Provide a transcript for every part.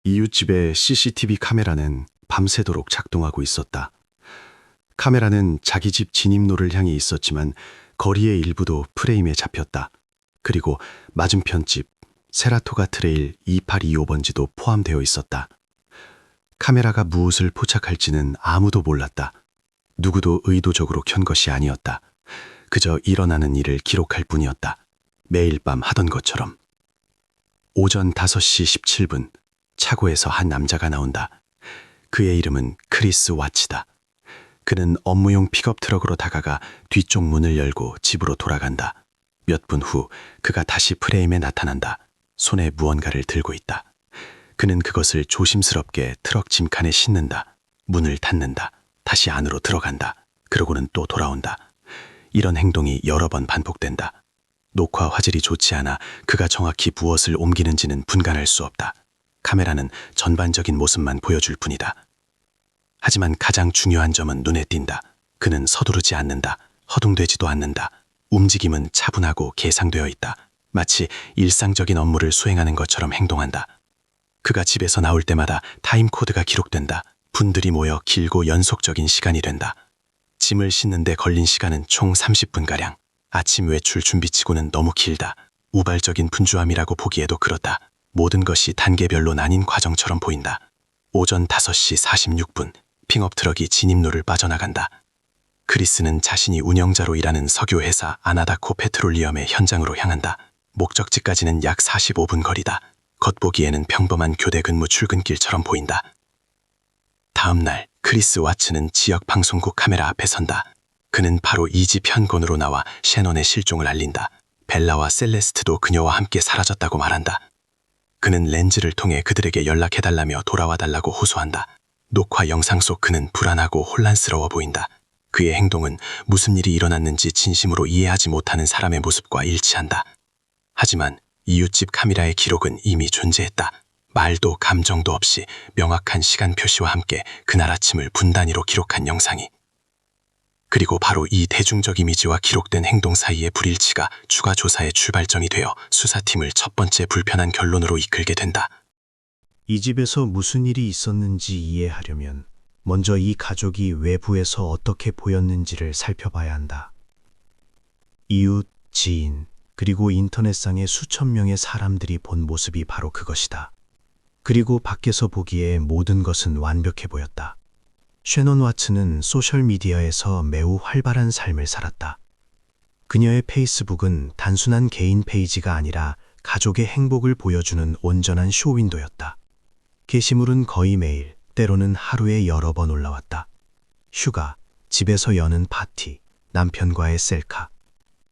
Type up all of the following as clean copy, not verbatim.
이웃집의 CCTV 카메라는 밤새도록 작동하고 있었다. 카메라는 자기 집 진입로를 향해 있었지만 거리의 일부도 프레임에 잡혔다. 그리고 맞은편 집 세라토가 트레일 2825번지도 포함되어 있었다. 카메라가 무엇을 포착할지는 아무도 몰랐다. 누구도 의도적으로 켠 것이 아니었다. 그저 일어나는 일을 기록할 뿐이었다. 매일 밤 하던 것처럼. 오전 5시 17분 차고에서 한 남자가 나온다. 그의 이름은 크리스 와츠다. 그는 업무용 픽업 트럭으로 다가가 뒤쪽 문을 열고 집으로 돌아간다. 몇 분 후 그가 다시 프레임에 나타난다. 손에 무언가를 들고 있다. 그는 그것을 조심스럽게 트럭 짐칸에 싣는다. 문을 닫는다. 다시 안으로 들어간다. 그러고는 또 돌아온다. 이런 행동이 여러 번 반복된다. 녹화 화질이 좋지 않아 그가 정확히 무엇을 옮기는지는 분간할 수 없다. 카메라는 전반적인 모습만 보여줄 뿐이다. 하지만 가장 중요한 점은 눈에 띈다. 그는 서두르지 않는다. 허둥대지도 않는다. 움직임은 차분하고 계상되어 있다. 마치 일상적인 업무를 수행하는 것처럼 행동한다. 그가 집에서 나올 때마다 타임코드가 기록된다. 분들이 모여 길고 연속적인 시간이 된다. 짐을 싣는데 걸린 시간은 총 30분가량. 아침 외출 준비치고는 너무 길다. 우발적인 분주함이라고 보기에도 그렇다. 모든 것이 단계별로 나뉜 과정처럼 보인다. 오전 5시 46분 픽업 트럭이 진입로를 빠져나간다. 크리스는 자신이 운영자로 일하는 석유회사 아나다코 페트롤리엄의 현장으로 향한다. 목적지까지는 약 45분 거리다. 겉보기에는 평범한 교대 근무 출근길처럼 보인다. 다음 날 크리스 와츠는 지역 방송국 카메라 앞에 선다. 그는 바로 이 집 현관으로 나와 셰넌의 실종을 알린다. 벨라와 셀레스트도 그녀와 함께 사라졌다고 말한다. 그는 렌즈를 통해 그들에게 연락해달라며 돌아와달라고 호소한다. 녹화 영상 속 그는 불안하고 혼란스러워 보인다. 그의 행동은 무슨 일이 일어났는지 진심으로 이해하지 못하는 사람의 모습과 일치한다. 하지만 이웃집 카메라의 기록은 이미 존재했다. 말도 감정도 없이 명확한 시간 표시와 함께 그날 아침을 분 단위로 기록한 영상이. 그리고 바로 이 대중적 이미지와 기록된 행동 사이의 불일치가 추가 조사의 출발점이 되어 수사팀을 첫 번째 불편한 결론으로 이끌게 된다. 이 집에서 무슨 일이 있었는지 이해하려면 먼저 이 가족이 외부에서 어떻게 보였는지를 살펴봐야 한다. 이웃, 지인, 그리고 인터넷상의 수천 명의 사람들이 본 모습이 바로 그것이다. 그리고 밖에서 보기에 모든 것은 완벽해 보였다. 셰넌 와츠는 소셜미디어에서 매우 활발한 삶을 살았다. 그녀의 페이스북은 단순한 개인 페이지가 아니라 가족의 행복을 보여주는 온전한 쇼윈도였다. 게시물은 거의 매일, 때로는 하루에 여러 번 올라왔다. 휴가, 집에서 여는 파티, 남편과의 셀카,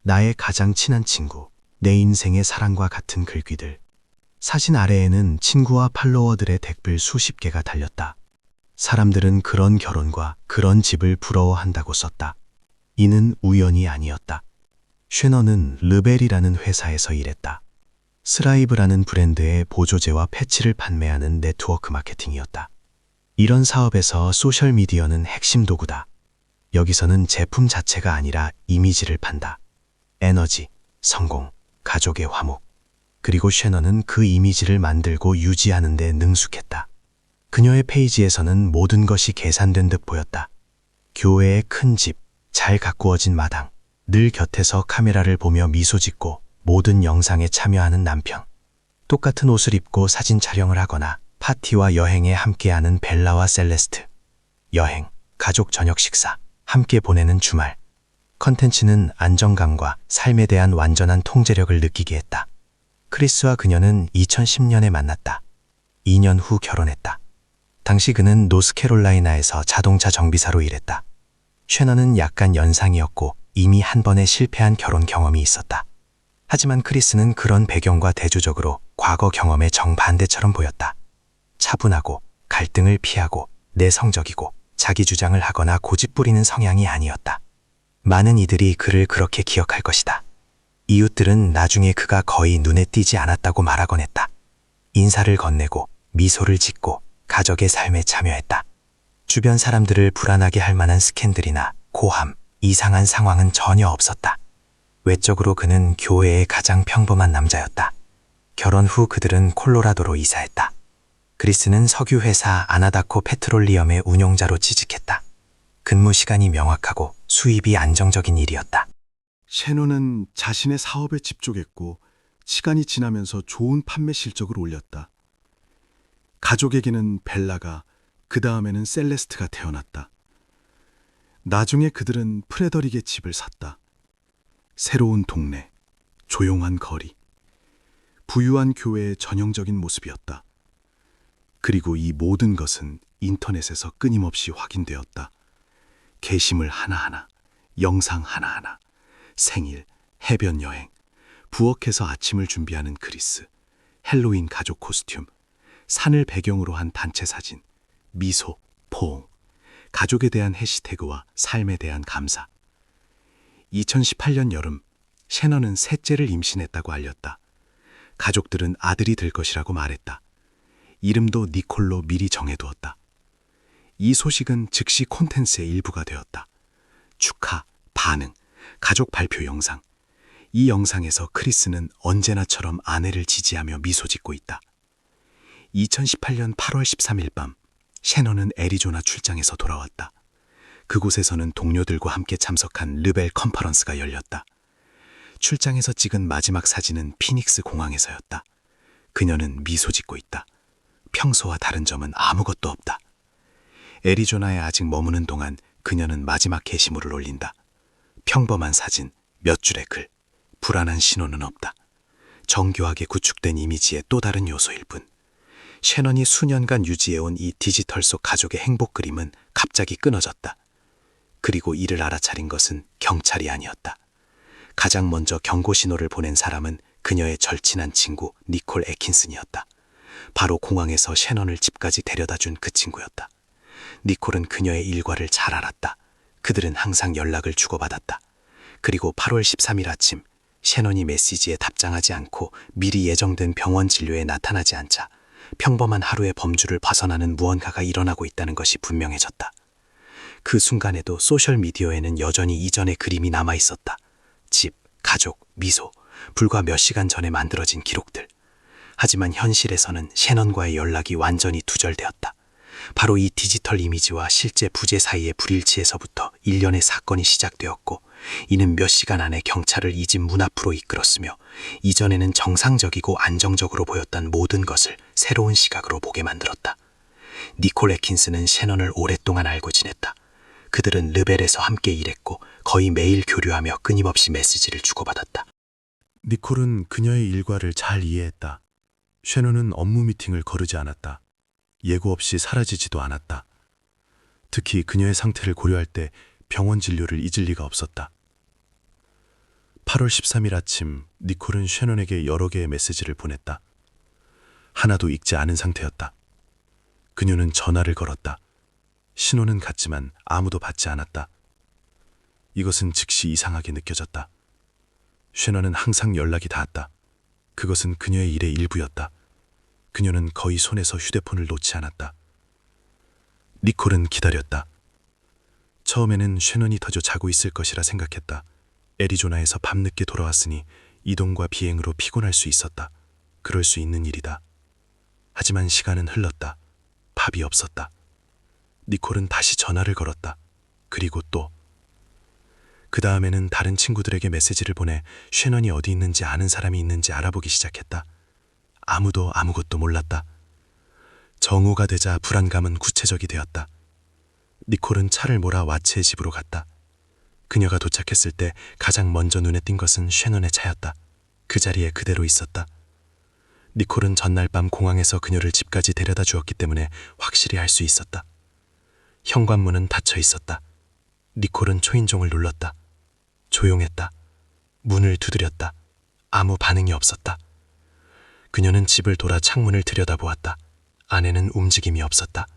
나의 가장 친한 친구, 내 인생의 사랑과 같은 글귀들. 사진 아래에는 친구와 팔로워들의 댓글 수십 개가 달렸다. 사람들은 그런 결혼과 그런 집을 부러워한다고 썼다. 이는 우연이 아니었다. 쉐넌은 르벨이라는 회사에서 일했다. 스라이브라는 브랜드의 보조제와 패치를 판매하는 네트워크 마케팅이었다. 이런 사업에서 소셜미디어는 핵심 도구다. 여기서는 제품 자체가 아니라 이미지를 판다. 에너지, 성공, 가족의 화목. 그리고 쉐넌은 그 이미지를 만들고 유지하는 데 능숙했다. 그녀의 페이지에서는 모든 것이 계산된 듯 보였다. 교회의 큰 집, 잘 가꾸어진 마당, 늘 곁에서 카메라를 보며 미소 짓고 모든 영상에 참여하는 남편. 똑같은 옷을 입고 사진 촬영을 하거나 파티와 여행에 함께하는 벨라와 셀레스트. 여행, 가족 저녁 식사, 함께 보내는 주말. 컨텐츠는 안정감과 삶에 대한 완전한 통제력을 느끼게 했다. 크리스와 그녀는 2010년에 만났다. 2년 후 결혼했다. 당시 그는 노스캐롤라이나에서 자동차 정비사로 일했다. 쉐넌은 약간 연상이었고 이미 한 번의 실패한 결혼 경험이 있었다. 하지만 크리스는 그런 배경과 대조적으로 과거 경험의 정반대처럼 보였다. 차분하고 갈등을 피하고 내성적이고 자기 주장을 하거나 고집부리는 성향이 아니었다. 많은 이들이 그를 그렇게 기억할 것이다. 이웃들은 나중에 그가 거의 눈에 띄지 않았다고 말하곤 했다. 인사를 건네고 미소를 짓고 가족의 삶에 참여했다. 주변 사람들을 불안하게 할 만한 스캔들이나 고함, 이상한 상황은 전혀 없었다. 외적으로 그는 교회의 가장 평범한 남자였다. 결혼 후 그들은 콜로라도로 이사했다. 그리스는 석유회사 아나다코 페트롤리엄의 운용자로 취직했다. 근무 시간이 명확하고 수입이 안정적인 일이었다. 셰넌은 자신의 사업에 집중했고 시간이 지나면서 좋은 판매 실적을 올렸다. 가족에게는 벨라가, 그 다음에는 셀레스트가 태어났다. 나중에 그들은 프레더릭의 집을 샀다. 새로운 동네, 조용한 거리, 부유한 교회의 전형적인 모습이었다. 그리고 이 모든 것은 인터넷에서 끊임없이 확인되었다. 게시물 하나하나, 영상 하나하나, 생일, 해변 여행, 부엌에서 아침을 준비하는 그리스, 헬로윈 가족 코스튬, 산을 배경으로 한 단체 사진, 미소, 포옹, 가족에 대한 해시태그와 삶에 대한 감사. 2018년 여름, 셰넌은 셋째를 임신했다고 알렸다. 가족들은 아들이 될 것이라고 말했다. 이름도 니콜로 미리 정해두었다. 이 소식은 즉시 콘텐츠의 일부가 되었다. 축하, 반응, 가족 발표 영상. 이 영상에서 크리스는 언제나처럼 아내를 지지하며 미소 짓고 있다. 2018년 8월 13일 밤, 셰넌은 애리조나 출장에서 돌아왔다. 그곳에서는 동료들과 함께 참석한 르벨 컨퍼런스가 열렸다. 출장에서 찍은 마지막 사진은 피닉스 공항에서였다. 그녀는 미소 짓고 있다. 평소와 다른 점은 아무것도 없다. 애리조나에 아직 머무는 동안 그녀는 마지막 게시물을 올린다. 평범한 사진, 몇 줄의 글, 불안한 신호는 없다. 정교하게 구축된 이미지의 또 다른 요소일 뿐. 셰넌이 수년간 유지해온 이 디지털 속 가족의 행복 그림은 갑자기 끊어졌다. 그리고 이를 알아차린 것은 경찰이 아니었다. 가장 먼저 경고 신호를 보낸 사람은 그녀의 절친한 친구 니콜 애킨슨이었다. 바로 공항에서 셰넌을 집까지 데려다준 그 친구였다. 니콜은 그녀의 일과를 잘 알았다. 그들은 항상 연락을 주고받았다. 그리고 8월 13일 아침, 셰넌이 메시지에 답장하지 않고 미리 예정된 병원 진료에 나타나지 않자 평범한 하루의 범주를 벗어나는 무언가가 일어나고 있다는 것이 분명해졌다. 그 순간에도 소셜미디어에는 여전히 이전의 그림이 남아있었다. 집, 가족, 미소, 불과 몇 시간 전에 만들어진 기록들. 하지만 현실에서는 셰넌과의 연락이 완전히 두절되었다. 바로 이 디지털 이미지와 실제 부재 사이의 불일치에서부터 일련의 사건이 시작되었고, 이는 몇 시간 안에 경찰을 이 집 문 앞으로 이끌었으며 이전에는 정상적이고 안정적으로 보였던 모든 것을 새로운 시각으로 보게 만들었다. 니콜 애킨스는 셰넌을 오랫동안 알고 지냈다. 그들은 르벨에서 함께 일했고 거의 매일 교류하며 끊임없이 메시지를 주고받았다. 니콜은 그녀의 일과를 잘 이해했다. 셰넌은 업무 미팅을 거르지 않았다. 예고 없이 사라지지도 않았다. 특히 그녀의 상태를 고려할 때 병원 진료를 잊을 리가 없었다. 8월 13일 아침, 니콜은 셰넌에게 여러 개의 메시지를 보냈다. 하나도 읽지 않은 상태였다. 그녀는 전화를 걸었다. 신호는 갔지만 아무도 받지 않았다. 이것은 즉시 이상하게 느껴졌다. 셰넌은 항상 연락이 닿았다. 그것은 그녀의 일의 일부였다. 그녀는 거의 손에서 휴대폰을 놓지 않았다. 니콜은 기다렸다. 처음에는 셰넌이 터져 자고 있을 것이라 생각했다. 애리조나에서 밤늦게 돌아왔으니 이동과 비행으로 피곤할 수 있었다. 그럴 수 있는 일이다. 하지만 시간은 흘렀다. 답이 없었다. 니콜은 다시 전화를 걸었다. 그리고 또. 그 다음에는 다른 친구들에게 메시지를 보내 셰넌이 어디 있는지 아는 사람이 있는지 알아보기 시작했다. 아무도 아무것도 몰랐다. 정오가 되자 불안감은 구체적이 되었다. 니콜은 차를 몰아 와츠의 집으로 갔다. 그녀가 도착했을 때 가장 먼저 눈에 띈 것은 셰넌의 차였다. 그 자리에 그대로 있었다. 니콜은 전날 밤 공항에서 그녀를 집까지 데려다 주었기 때문에 확실히 알 수 있었다. 현관문은 닫혀 있었다. 니콜은 초인종을 눌렀다. 조용했다. 문을 두드렸다. 아무 반응이 없었다. 그녀는 집을 돌아 창문을 들여다보았다. 안에는 움직임이 없었다.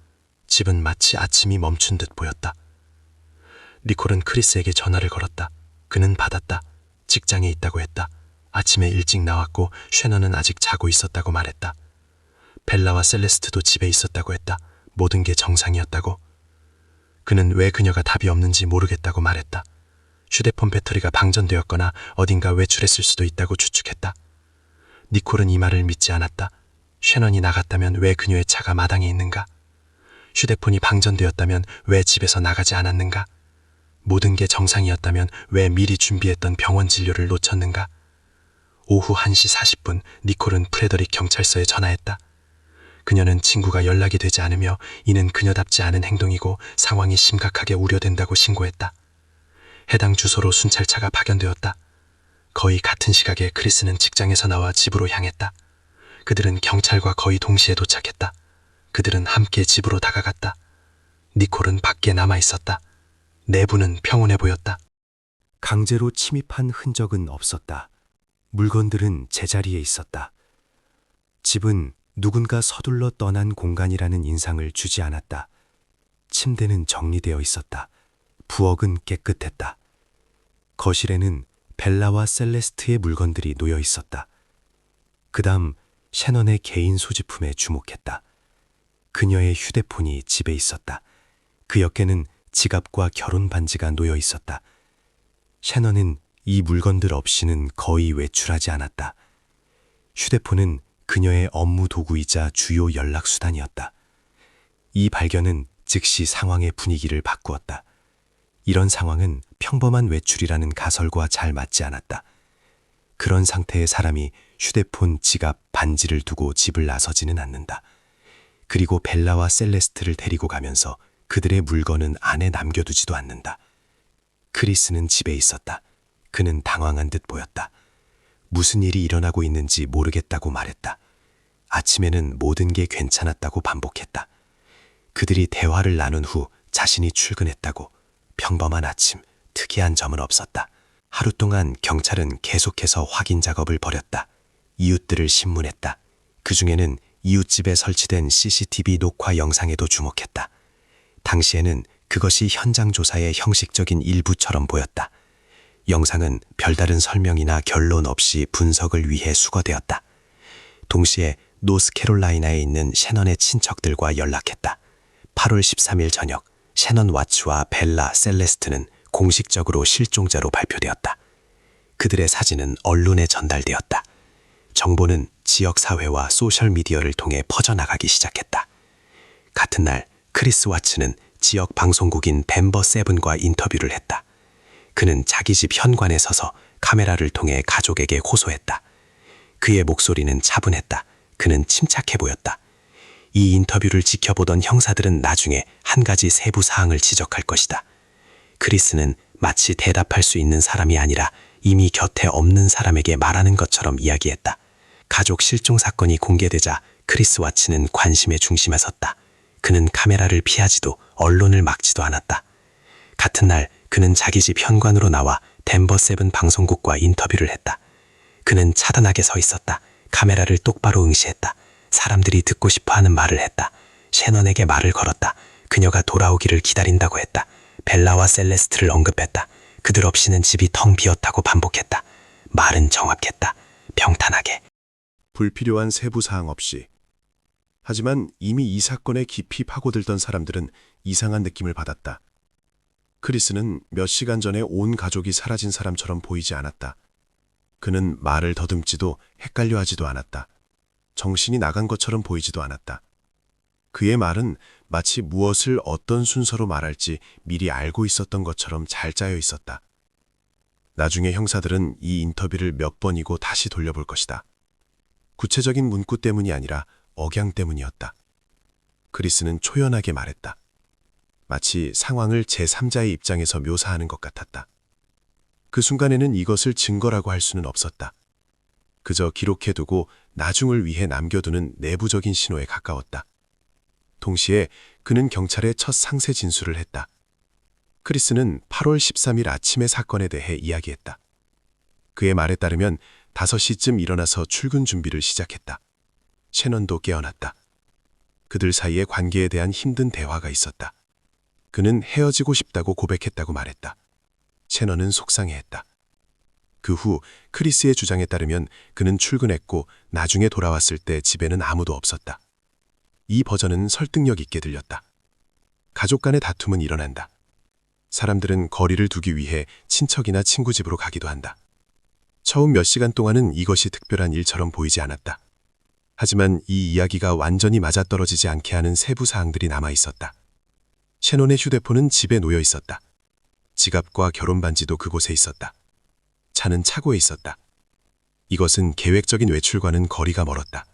집은 마치 아침이 멈춘 듯 보였다. 니콜은 크리스에게 전화를 걸었다. 그는 받았다. 직장에 있다고 했다. 아침에 일찍 나왔고 셰넌은 아직 자고 있었다고 말했다. 벨라와 셀레스트도 집에 있었다고 했다. 모든 게 정상이었다고. 그는 왜 그녀가 답이 없는지 모르겠다고 말했다. 휴대폰 배터리가 방전되었거나 어딘가 외출했을 수도 있다고 추측했다. 니콜은 이 말을 믿지 않았다. 셰넌이 나갔다면 왜 그녀의 차가 마당에 있는가? 휴대폰이 방전되었다면 왜 집에서 나가지 않았는가? 모든 게 정상이었다면 왜 미리 준비했던 병원 진료를 놓쳤는가? 오후 1시 40분 니콜은 프레더릭 경찰서에 전화했다. 그녀는 친구가 연락이 되지 않으며 이는 그녀답지 않은 행동이고 상황이 심각하게 우려된다고 신고했다. 해당 주소로 순찰차가 파견되었다. 거의 같은 시각에 크리스는 직장에서 나와 집으로 향했다. 그들은 경찰과 거의 동시에 도착했다. 그들은 함께 집으로 다가갔다. 니콜은 밖에 남아 있었다. 내부는 평온해 보였다. 강제로 침입한 흔적은 없었다. 물건들은 제자리에 있었다. 집은 누군가 서둘러 떠난 공간이라는 인상을 주지 않았다. 침대는 정리되어 있었다. 부엌은 깨끗했다. 거실에는 벨라와 셀레스트의 물건들이 놓여 있었다. 그다음 셰넌의 개인 소지품에 주목했다. 그녀의 휴대폰이 집에 있었다. 그 옆에는 지갑과 결혼 반지가 놓여 있었다. 셰넌은 이 물건들 없이는 거의 외출하지 않았다. 휴대폰은 그녀의 업무 도구이자 주요 연락수단이었다. 이 발견은 즉시 상황의 분위기를 바꾸었다. 이런 상황은 평범한 외출이라는 가설과 잘 맞지 않았다. 그런 상태의 사람이 휴대폰, 지갑, 반지를 두고 집을 나서지는 않는다. 그리고 벨라와 셀레스트를 데리고 가면서 그들의 물건은 안에 남겨두지도 않는다. 크리스는 집에 있었다. 그는 당황한 듯 보였다. 무슨 일이 일어나고 있는지 모르겠다고 말했다. 아침에는 모든 게 괜찮았다고 반복했다. 그들이 대화를 나눈 후 자신이 출근했다고. 평범한 아침, 특이한 점은 없었다. 하루 동안 경찰은 계속해서 확인 작업을 벌였다. 이웃들을 신문했다. 그 중에는 이웃집에 설치된 CCTV 녹화 영상에도 주목했다. 당시에는 그것이 현장 조사의 형식적인 일부처럼 보였다. 영상은 별다른 설명이나 결론 없이 분석을 위해 수거되었다. 동시에 노스캐롤라이나에 있는 셰넌의 친척들과 연락했다. 8월 13일 저녁 셰넌 와츠와 벨라 셀레스트는 공식적으로 실종자로 발표되었다. 그들의 사진은 언론에 전달되었다. 정보는 지역사회와 소셜미디어를 통해 퍼져나가기 시작했다. 같은 날 크리스 와츠는 지역 방송국인 벤버 세븐과 인터뷰를 했다. 그는 자기 집 현관에 서서 카메라를 통해 가족에게 호소했다. 그의 목소리는 차분했다. 그는 침착해 보였다. 이 인터뷰를 지켜보던 형사들은 나중에 한 가지 세부 사항을 지적할 것이다. 크리스는 마치 대답할 수 있는 사람이 아니라 이미 곁에 없는 사람에게 말하는 것처럼 이야기했다. 가족 실종 사건이 공개되자 크리스 와츠는 관심의 중심에 섰다. 그는 카메라를 피하지도 언론을 막지도 않았다. 같은 날 그는 자기 집 현관으로 나와 덴버 세븐 방송국과 인터뷰를 했다. 그는 차단하게 서 있었다. 카메라를 똑바로 응시했다. 사람들이 듣고 싶어하는 말을 했다. 셰넌에게 말을 걸었다. 그녀가 돌아오기를 기다린다고 했다. 벨라와 셀레스트를 언급했다. 그들 없이는 집이 텅 비었다고 반복했다. 말은 정확했다. 평탄하게. 불필요한 세부사항 없이. 하지만 이미 이 사건에 깊이 파고들던 사람들은 이상한 느낌을 받았다. 크리스는 몇 시간 전에 온 가족이 사라진 사람처럼 보이지 않았다. 그는 말을 더듬지도 헷갈려 하지도 않았다. 정신이 나간 것처럼 보이지도 않았다. 그의 말은 마치 무엇을 어떤 순서로 말할지 미리 알고 있었던 것처럼 잘 짜여 있었다. 나중에 형사들은 이 인터뷰를 몇 번이고 다시 돌려볼 것이다. 구체적인 문구 때문이 아니라 억양 때문이었다. 크리스는 초연하게 말했다. 마치 상황을 제3자의 입장에서 묘사하는 것 같았다. 그 순간에는 이것을 증거라고 할 수는 없었다. 그저 기록해두고 나중을 위해 남겨두는 내부적인 신호에 가까웠다. 동시에 그는 경찰에 첫 상세 진술을 했다. 크리스는 8월 13일 아침의 사건에 대해 이야기했다. 그의 말에 따르면 5시쯤 일어나서 출근 준비를 시작했다. 셰넌도 깨어났다. 그들 사이의 관계에 대한 힘든 대화가 있었다. 그는 헤어지고 싶다고 고백했다고 말했다. 셰넌은 속상해했다. 그 후 크리스의 주장에 따르면 그는 출근했고 나중에 돌아왔을 때 집에는 아무도 없었다. 이 버전은 설득력 있게 들렸다. 가족 간의 다툼은 일어난다. 사람들은 거리를 두기 위해 친척이나 친구 집으로 가기도 한다. 처음 몇 시간 동안은 이것이 특별한 일처럼 보이지 않았다. 하지만 이 이야기가 완전히 맞아떨어지지 않게 하는 세부 사항들이 남아 있었다. 셰논의 휴대폰은 집에 놓여 있었다. 지갑과 결혼 반지도 그곳에 있었다. 차는 차고에 있었다. 이것은 계획적인 외출과는 거리가 멀었다.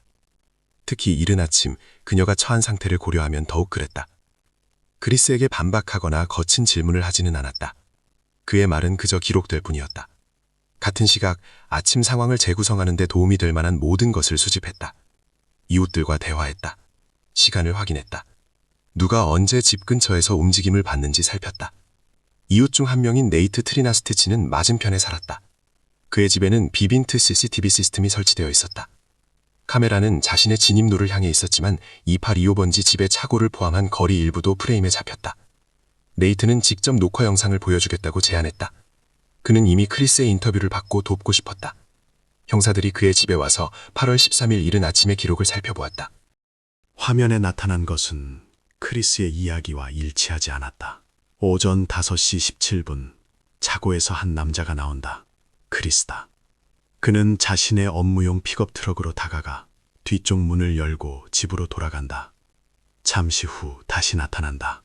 특히 이른 아침 그녀가 처한 상태를 고려하면 더욱 그랬다. 그리스에게 반박하거나 거친 질문을 하지는 않았다. 그의 말은 그저 기록될 뿐이었다. 같은 시각 아침 상황을 재구성하는 데 도움이 될 만한 모든 것을 수집했다. 이웃들과 대화했다. 시간을 확인했다. 누가 언제 집 근처에서 움직임을 봤는지 살폈다. 이웃 중 한 명인 네이트 트리나스티치는 맞은편에 살았다. 그의 집에는 비빈트 CCTV 시스템이 설치되어 있었다. 카메라는 자신의 진입로를 향해 있었지만 2825번지 집의 차고를 포함한 거리 일부도 프레임에 잡혔다. 네이트는 직접 녹화 영상을 보여주겠다고 제안했다. 그는 이미 크리스의 인터뷰를 받고 돕고 싶었다. 형사들이 그의 집에 와서 8월 13일 이른 아침의 기록을 살펴보았다. 화면에 나타난 것은 크리스의 이야기와 일치하지 않았다. 오전 5시 17분, 차고에서 한 남자가 나온다. 크리스다. 그는 자신의 업무용 픽업 트럭으로 다가가 뒤쪽 문을 열고 집으로 돌아간다. 잠시 후 다시 나타난다.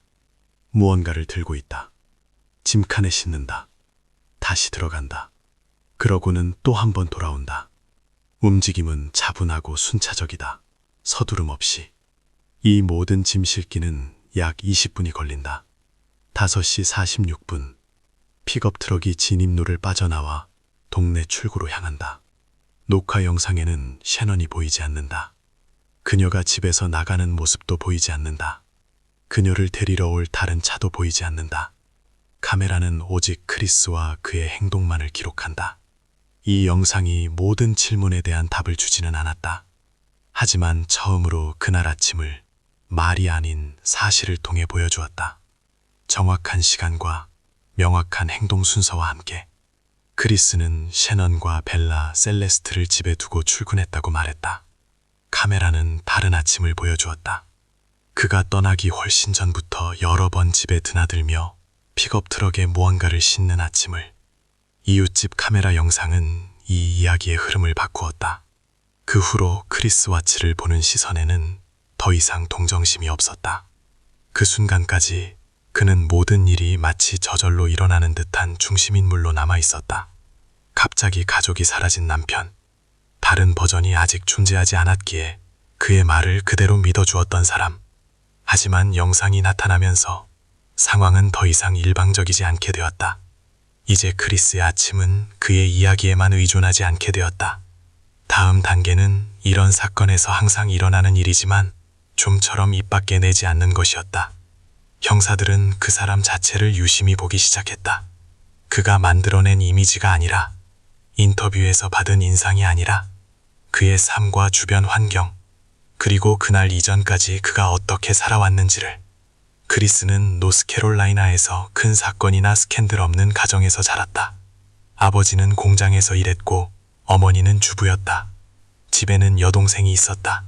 무언가를 들고 있다. 짐칸에 싣는다. 다시 들어간다. 그러고는 또 한 번 돌아온다. 움직임은 차분하고 순차적이다. 서두름 없이. 이 모든 짐 싣기는 약 20분이 걸린다. 5시 46분, 픽업 트럭이 진입로를 빠져나와 동네 출구로 향한다. 녹화 영상에는 셰넌이 보이지 않는다. 그녀가 집에서 나가는 모습도 보이지 않는다. 그녀를 데리러 올 다른 차도 보이지 않는다. 카메라는 오직 크리스와 그의 행동만을 기록한다. 이 영상이 모든 질문에 대한 답을 주지는 않았다. 하지만 처음으로 그날 아침을 말이 아닌 사실을 통해 보여주었다. 정확한 시간과 명확한 행동 순서와 함께 크리스는 셰넌과 벨라, 셀레스트를 집에 두고 출근했다고 말했다. 카메라는 다른 아침을 보여주었다. 그가 떠나기 훨씬 전부터 여러 번 집에 드나들며 픽업 트럭에 무언가를 싣는 아침을. 이웃집 카메라 영상은 이 이야기의 흐름을 바꾸었다. 그 후로 크리스 와츠를 보는 시선에는 더 이상 동정심이 없었다. 그 순간까지 그는 모든 일이 마치 저절로 일어나는 듯한 중심인물로 남아 있었다. 갑자기 가족이 사라진 남편. 다른 버전이 아직 존재하지 않았기에 그의 말을 그대로 믿어주었던 사람. 하지만 영상이 나타나면서 상황은 더 이상 일방적이지 않게 되었다. 이제 크리스의 아침은 그의 이야기에만 의존하지 않게 되었다. 다음 단계는 이런 사건에서 항상 일어나는 일이지만 좀처럼 입 밖에 내지 않는 것이었다. 형사들은 그 사람 자체를 유심히 보기 시작했다. 그가 만들어낸 이미지가 아니라, 인터뷰에서 받은 인상이 아니라 그의 삶과 주변 환경, 그리고 그날 이전까지 그가 어떻게 살아왔는지를. 크리스는 노스캐롤라이나에서 큰 사건이나 스캔들 없는 가정에서 자랐다. 아버지는 공장에서 일했고 어머니는 주부였다. 집에는 여동생이 있었다.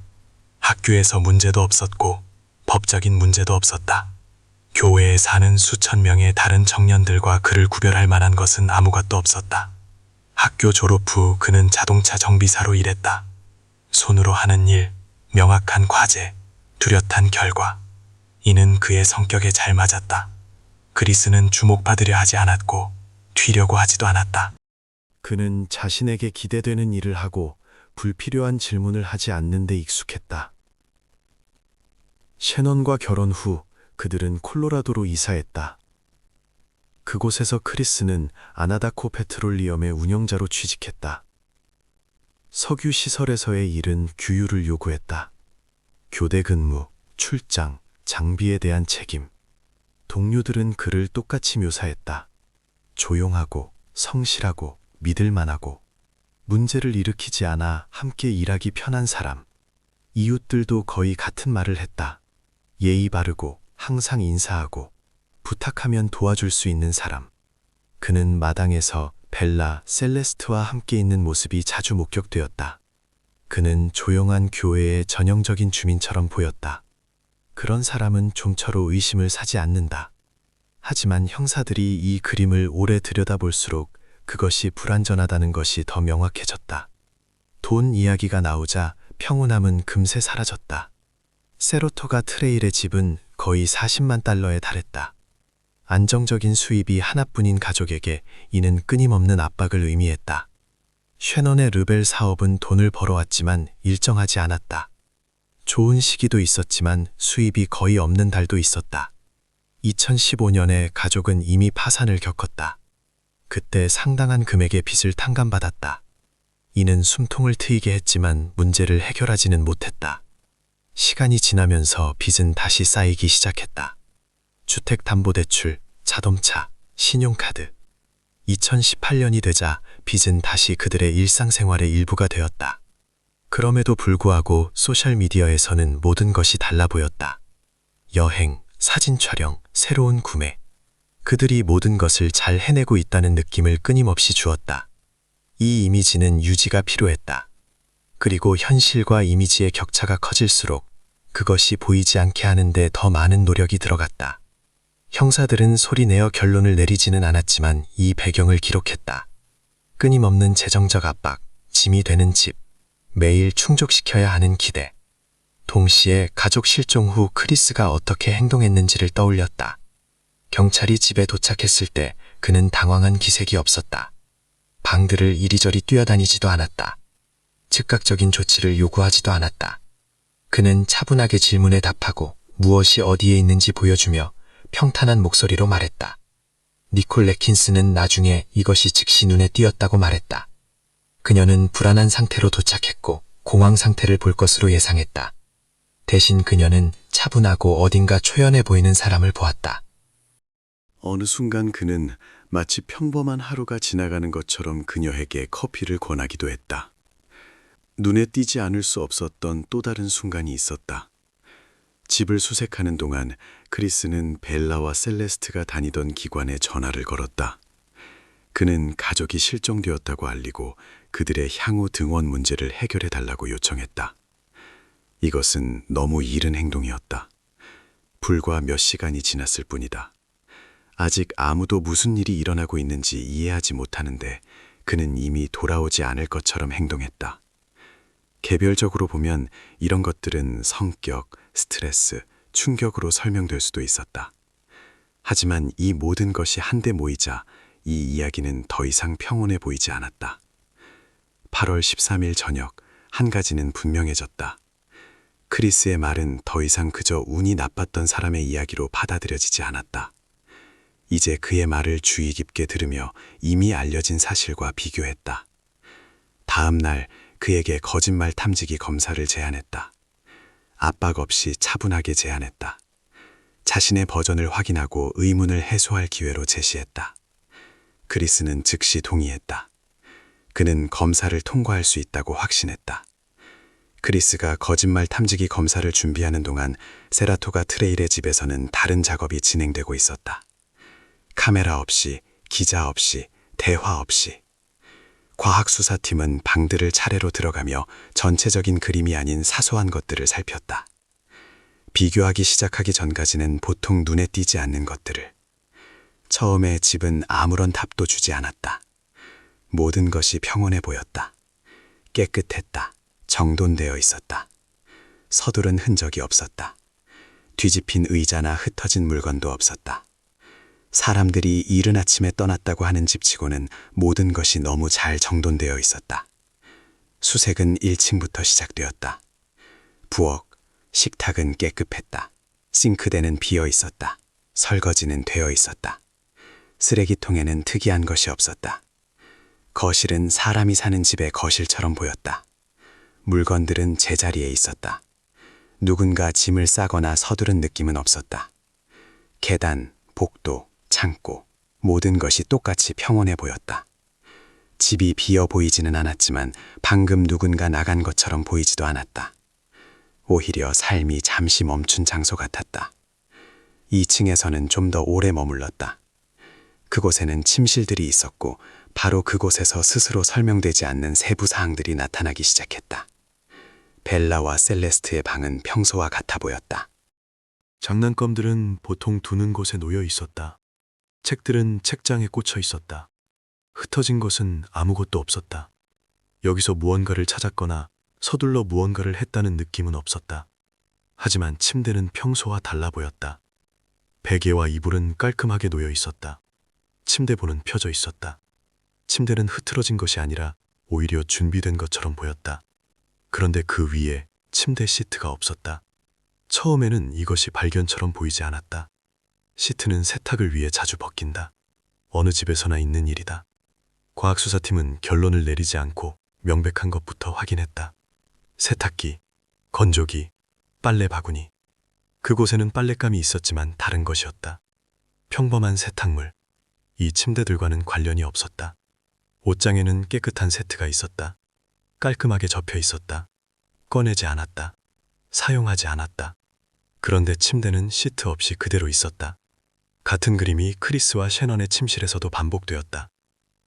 학교에서 문제도 없었고 법적인 문제도 없었다. 교회에 사는 수천 명의 다른 청년들과 그를 구별할 만한 것은 아무것도 없었다. 학교 졸업 후 그는 자동차 정비사로 일했다. 손으로 하는 일, 명확한 과제, 뚜렷한 결과. 이는 그의 성격에 잘 맞았다. 크리스는 주목받으려 하지 않았고 튀려고 하지도 않았다. 그는 자신에게 기대되는 일을 하고 불필요한 질문을 하지 않는 데 익숙했다. 셰넌과 결혼 후 그들은 콜로라도로 이사했다. 그곳에서 크리스는 아나다코 페트롤리엄의 운영자로 취직했다. 석유 시설에서의 일은 규율을 요구했다. 교대 근무, 출장, 장비에 대한 책임. 동료들은 그를 똑같이 묘사했다. 조용하고 성실하고 믿을만하고 문제를 일으키지 않아 함께 일하기 편한 사람. 이웃들도 거의 같은 말을 했다. 예의 바르고 항상 인사하고 부탁하면 도와줄 수 있는 사람. 그는 마당에서 벨라, 셀레스트와 함께 있는 모습이 자주 목격되었다. 그는 조용한 교회의 전형적인 주민처럼 보였다. 그런 사람은 좀처럼 의심을 사지 않는다. 하지만 형사들이 이 그림을 오래 들여다볼수록 그것이 불완전하다는 것이 더 명확해졌다. 돈 이야기가 나오자 평온함은 금세 사라졌다. 세로토가 트레일의 집은 거의 40만 달러에 달했다. 안정적인 수입이 하나뿐인 가족에게 이는 끊임없는 압박을 의미했다. 쉐넌의 르벨 사업은 돈을 벌어왔지만 일정하지 않았다. 좋은 시기도 있었지만 수입이 거의 없는 달도 있었다. 2015년에 가족은 이미 파산을 겪었다. 그때 상당한 금액의 빚을 탕감받았다. 이는 숨통을 트이게 했지만 문제를 해결하지는 못했다. 시간이 지나면서 빚은 다시 쌓이기 시작했다. 주택담보대출, 자동차, 신용카드. 2018년이 되자 빚은 다시 그들의 일상생활의 일부가 되었다. 그럼에도 불구하고 소셜미디어에서는 모든 것이 달라 보였다. 여행, 사진 촬영, 새로운 구매. 그들이 모든 것을 잘 해내고 있다는 느낌을 끊임없이 주었다. 이 이미지는 유지가 필요했다. 그리고 현실과 이미지의 격차가 커질수록 그것이 보이지 않게 하는데 더 많은 노력이 들어갔다. 형사들은 소리내어 결론을 내리지는 않았지만 이 배경을 기록했다. 끊임없는 재정적 압박, 짐이 되는 집, 매일 충족시켜야 하는 기대. 동시에 가족 실종 후 크리스가 어떻게 행동했는지를 떠올렸다. 경찰이 집에 도착했을 때 그는 당황한 기색이 없었다. 방들을 이리저리 뛰어다니지도 않았다. 즉각적인 조치를 요구하지도 않았다. 그는 차분하게 질문에 답하고 무엇이 어디에 있는지 보여주며 평탄한 목소리로 말했다. 니콜 레킨스는 나중에 이것이 즉시 눈에 띄었다고 말했다. 그녀는 불안한 상태로 도착했고 공황 상태를 볼 것으로 예상했다. 대신 그녀는 차분하고 어딘가 초연해 보이는 사람을 보았다. 어느 순간 그는 마치 평범한 하루가 지나가는 것처럼 그녀에게 커피를 권하기도 했다. 눈에 띄지 않을 수 없었던 또 다른 순간이 있었다. 집을 수색하는 동안 크리스는 벨라와 셀레스트가 다니던 기관에 전화를 걸었다. 그는 가족이 실종되었다고 알리고 그들의 향후 등원 문제를 해결해 달라고 요청했다. 이것은 너무 이른 행동이었다. 불과 몇 시간이 지났을 뿐이다. 아직 아무도 무슨 일이 일어나고 있는지 이해하지 못하는데 그는 이미 돌아오지 않을 것처럼 행동했다. 개별적으로 보면 이런 것들은 성격, 스트레스, 충격으로 설명될 수도 있었다. 하지만 이 모든 것이 한데 모이자 이 이야기는 더 이상 평온해 보이지 않았다. 8월 13일 저녁, 한 가지는 분명해졌다. 크리스의 말은 더 이상 그저 운이 나빴던 사람의 이야기로 받아들여지지 않았다. 이제 그의 말을 주의 깊게 들으며 이미 알려진 사실과 비교했다. 다음 날 그에게 거짓말 탐지기 검사를 제안했다. 압박 없이 차분하게 제안했다. 자신의 버전을 확인하고 의문을 해소할 기회로 제시했다. 크리스는 즉시 동의했다. 그는 검사를 통과할 수 있다고 확신했다. 크리스가 거짓말 탐지기 검사를 준비하는 동안 세라토가 트레일의 집에서는 다른 작업이 진행되고 있었다. 카메라 없이, 기자 없이, 대화 없이. 과학수사팀은 방들을 차례로 들어가며 전체적인 그림이 아닌 사소한 것들을 살폈다. 비교하기 시작하기 전까지는 보통 눈에 띄지 않는 것들을. 처음에 집은 아무런 답도 주지 않았다. 모든 것이 평온해 보였다. 깨끗했다. 정돈되어 있었다. 서두른 흔적이 없었다. 뒤집힌 의자나 흩어진 물건도 없었다. 사람들이 이른 아침에 떠났다고 하는 집치고는 모든 것이 너무 잘 정돈되어 있었다. 수색은 1층부터 시작되었다. 부엌, 식탁은 깨끗했다. 싱크대는 비어 있었다. 설거지는 되어 있었다. 쓰레기통에는 특이한 것이 없었다. 거실은 사람이 사는 집의 거실처럼 보였다. 물건들은 제자리에 있었다. 누군가 짐을 싸거나 서두른 느낌은 없었다. 계단, 복도, 창고, 모든 것이 똑같이 평온해 보였다. 집이 비어 보이지는 않았지만 방금 누군가 나간 것처럼 보이지도 않았다. 오히려 삶이 잠시 멈춘 장소 같았다. 2층에서는 좀 더 오래 머물렀다. 그곳에는 침실들이 있었고 바로 그곳에서 스스로 설명되지 않는 세부 사항들이 나타나기 시작했다. 벨라와 셀레스트의 방은 평소와 같아 보였다. 장난감들은 보통 두는 곳에 놓여 있었다. 책들은 책장에 꽂혀 있었다. 흩어진 것은 아무것도 없었다. 여기서 무언가를 찾았거나 서둘러 무언가를 했다는 느낌은 없었다. 하지만 침대는 평소와 달라 보였다. 베개와 이불은 깔끔하게 놓여 있었다. 침대본은 펴져 있었다. 침대는 흐트러진 것이 아니라 오히려 준비된 것처럼 보였다. 그런데 그 위에 침대 시트가 없었다. 처음에는 이것이 발견처럼 보이지 않았다. 시트는 세탁을 위해 자주 벗긴다. 어느 집에서나 있는 일이다. 과학수사팀은 결론을 내리지 않고 명백한 것부터 확인했다. 세탁기, 건조기, 빨래 바구니. 그곳에는 빨랫감이 있었지만 다른 것이었다. 평범한 세탁물. 이 침대들과는 관련이 없었다. 옷장에는 깨끗한 세트가 있었다. 깔끔하게 접혀 있었다. 꺼내지 않았다. 사용하지 않았다. 그런데 침대는 시트 없이 그대로 있었다. 같은 그림이 크리스와 셰넌의 침실에서도 반복되었다.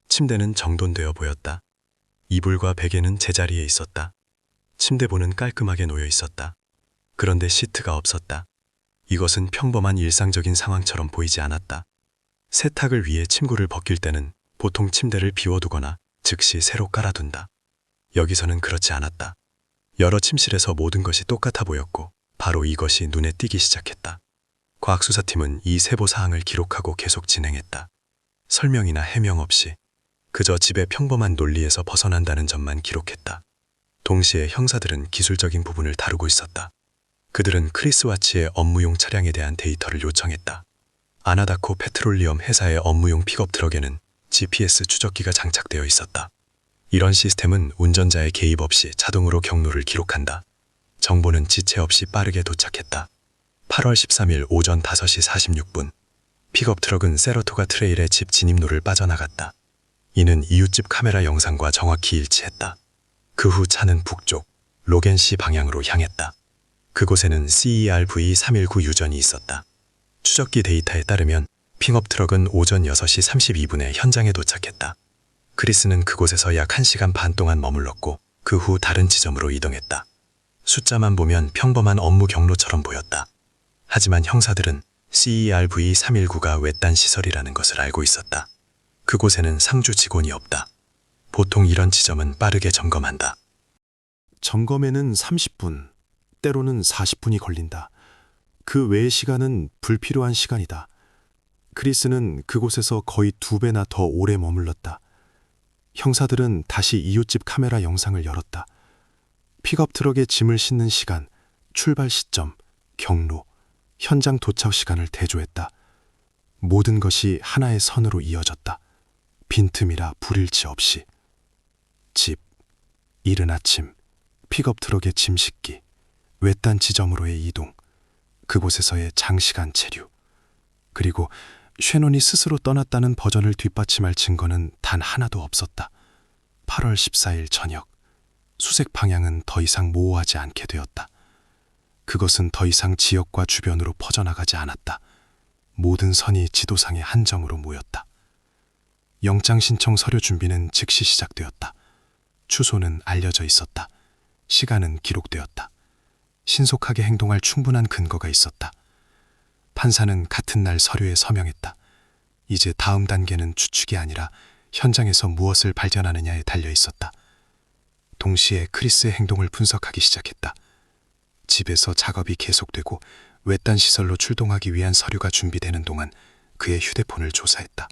침대는 정돈되어 보였다. 이불과 베개는 제자리에 있었다. 침대본은 깔끔하게 놓여 있었다. 그런데 시트가 없었다. 이것은 평범한 일상적인 상황처럼 보이지 않았다. 세탁을 위해 침구를 벗길 때는 보통 침대를 비워두거나 즉시 새로 깔아둔다. 여기서는 그렇지 않았다. 여러 침실에서 모든 것이 똑같아 보였고 바로 이것이 눈에 띄기 시작했다. 과학수사팀은 이 세부 사항을 기록하고 계속 진행했다. 설명이나 해명 없이 그저 집의 평범한 논리에서 벗어난다는 점만 기록했다. 동시에 형사들은 기술적인 부분을 다루고 있었다. 그들은 크리스와치의 업무용 차량에 대한 데이터를 요청했다. 아나다코 페트롤리엄 회사의 업무용 픽업 트럭에는 GPS 추적기가 장착되어 있었다. 이런 시스템은 운전자의 개입 없이 자동으로 경로를 기록한다. 정보는 지체 없이 빠르게 도착했다. 8월 13일 오전 5시 46분, 픽업 트럭은 세러토가 트레일의 집 진입로를 빠져나갔다. 이는 이웃집 카메라 영상과 정확히 일치했다. 그 후 차는 북쪽, 로겐시 방향으로 향했다. 그곳에는 CERV-319 유전이 있었다. 추적기 데이터에 따르면 픽업 트럭은 오전 6시 32분에 현장에 도착했다. 크리스는 그곳에서 약 1시간 반 동안 머물렀고 그 후 다른 지점으로 이동했다. 숫자만 보면 평범한 업무 경로처럼 보였다. 하지만 형사들은 CERV-319가 외딴 시설이라는 것을 알고 있었다. 그곳에는 상주 직원이 없다. 보통 이런 지점은 빠르게 점검한다. 점검에는 30분, 때로는 40분이 걸린다. 그 외의 시간은 불필요한 시간이다. 크리스는 그곳에서 거의 2배나 더 오래 머물렀다. 형사들은 다시 이웃집 카메라 영상을 열었다. 픽업 트럭에 짐을 싣는 시간, 출발 시점, 경로, 현장 도착 시간을 대조했다. 모든 것이 하나의 선으로 이어졌다. 빈틈이라 불일치 없이. 집, 이른 아침, 픽업 트럭의 짐 싣기, 외딴 지점으로의 이동, 그곳에서의 장시간 체류, 그리고 셰논이 스스로 떠났다는 버전을 뒷받침할 증거는 단 하나도 없었다. 8월 14일 저녁, 수색 방향은 더 이상 모호하지 않게 되었다. 그것은 더 이상 지역과 주변으로 퍼져나가지 않았다. 모든 선이 지도상의 한 점으로 모였다. 영장 신청 서류 준비는 즉시 시작되었다. 주소는 알려져 있었다. 시간은 기록되었다. 신속하게 행동할 충분한 근거가 있었다. 판사는 같은 날 서류에 서명했다. 이제 다음 단계는 추측이 아니라 현장에서 무엇을 발견하느냐에 달려 있었다. 동시에 크리스의 행동을 분석하기 시작했다. 집에서 작업이 계속되고 외딴 시설로 출동하기 위한 서류가 준비되는 동안 그의 휴대폰을 조사했다.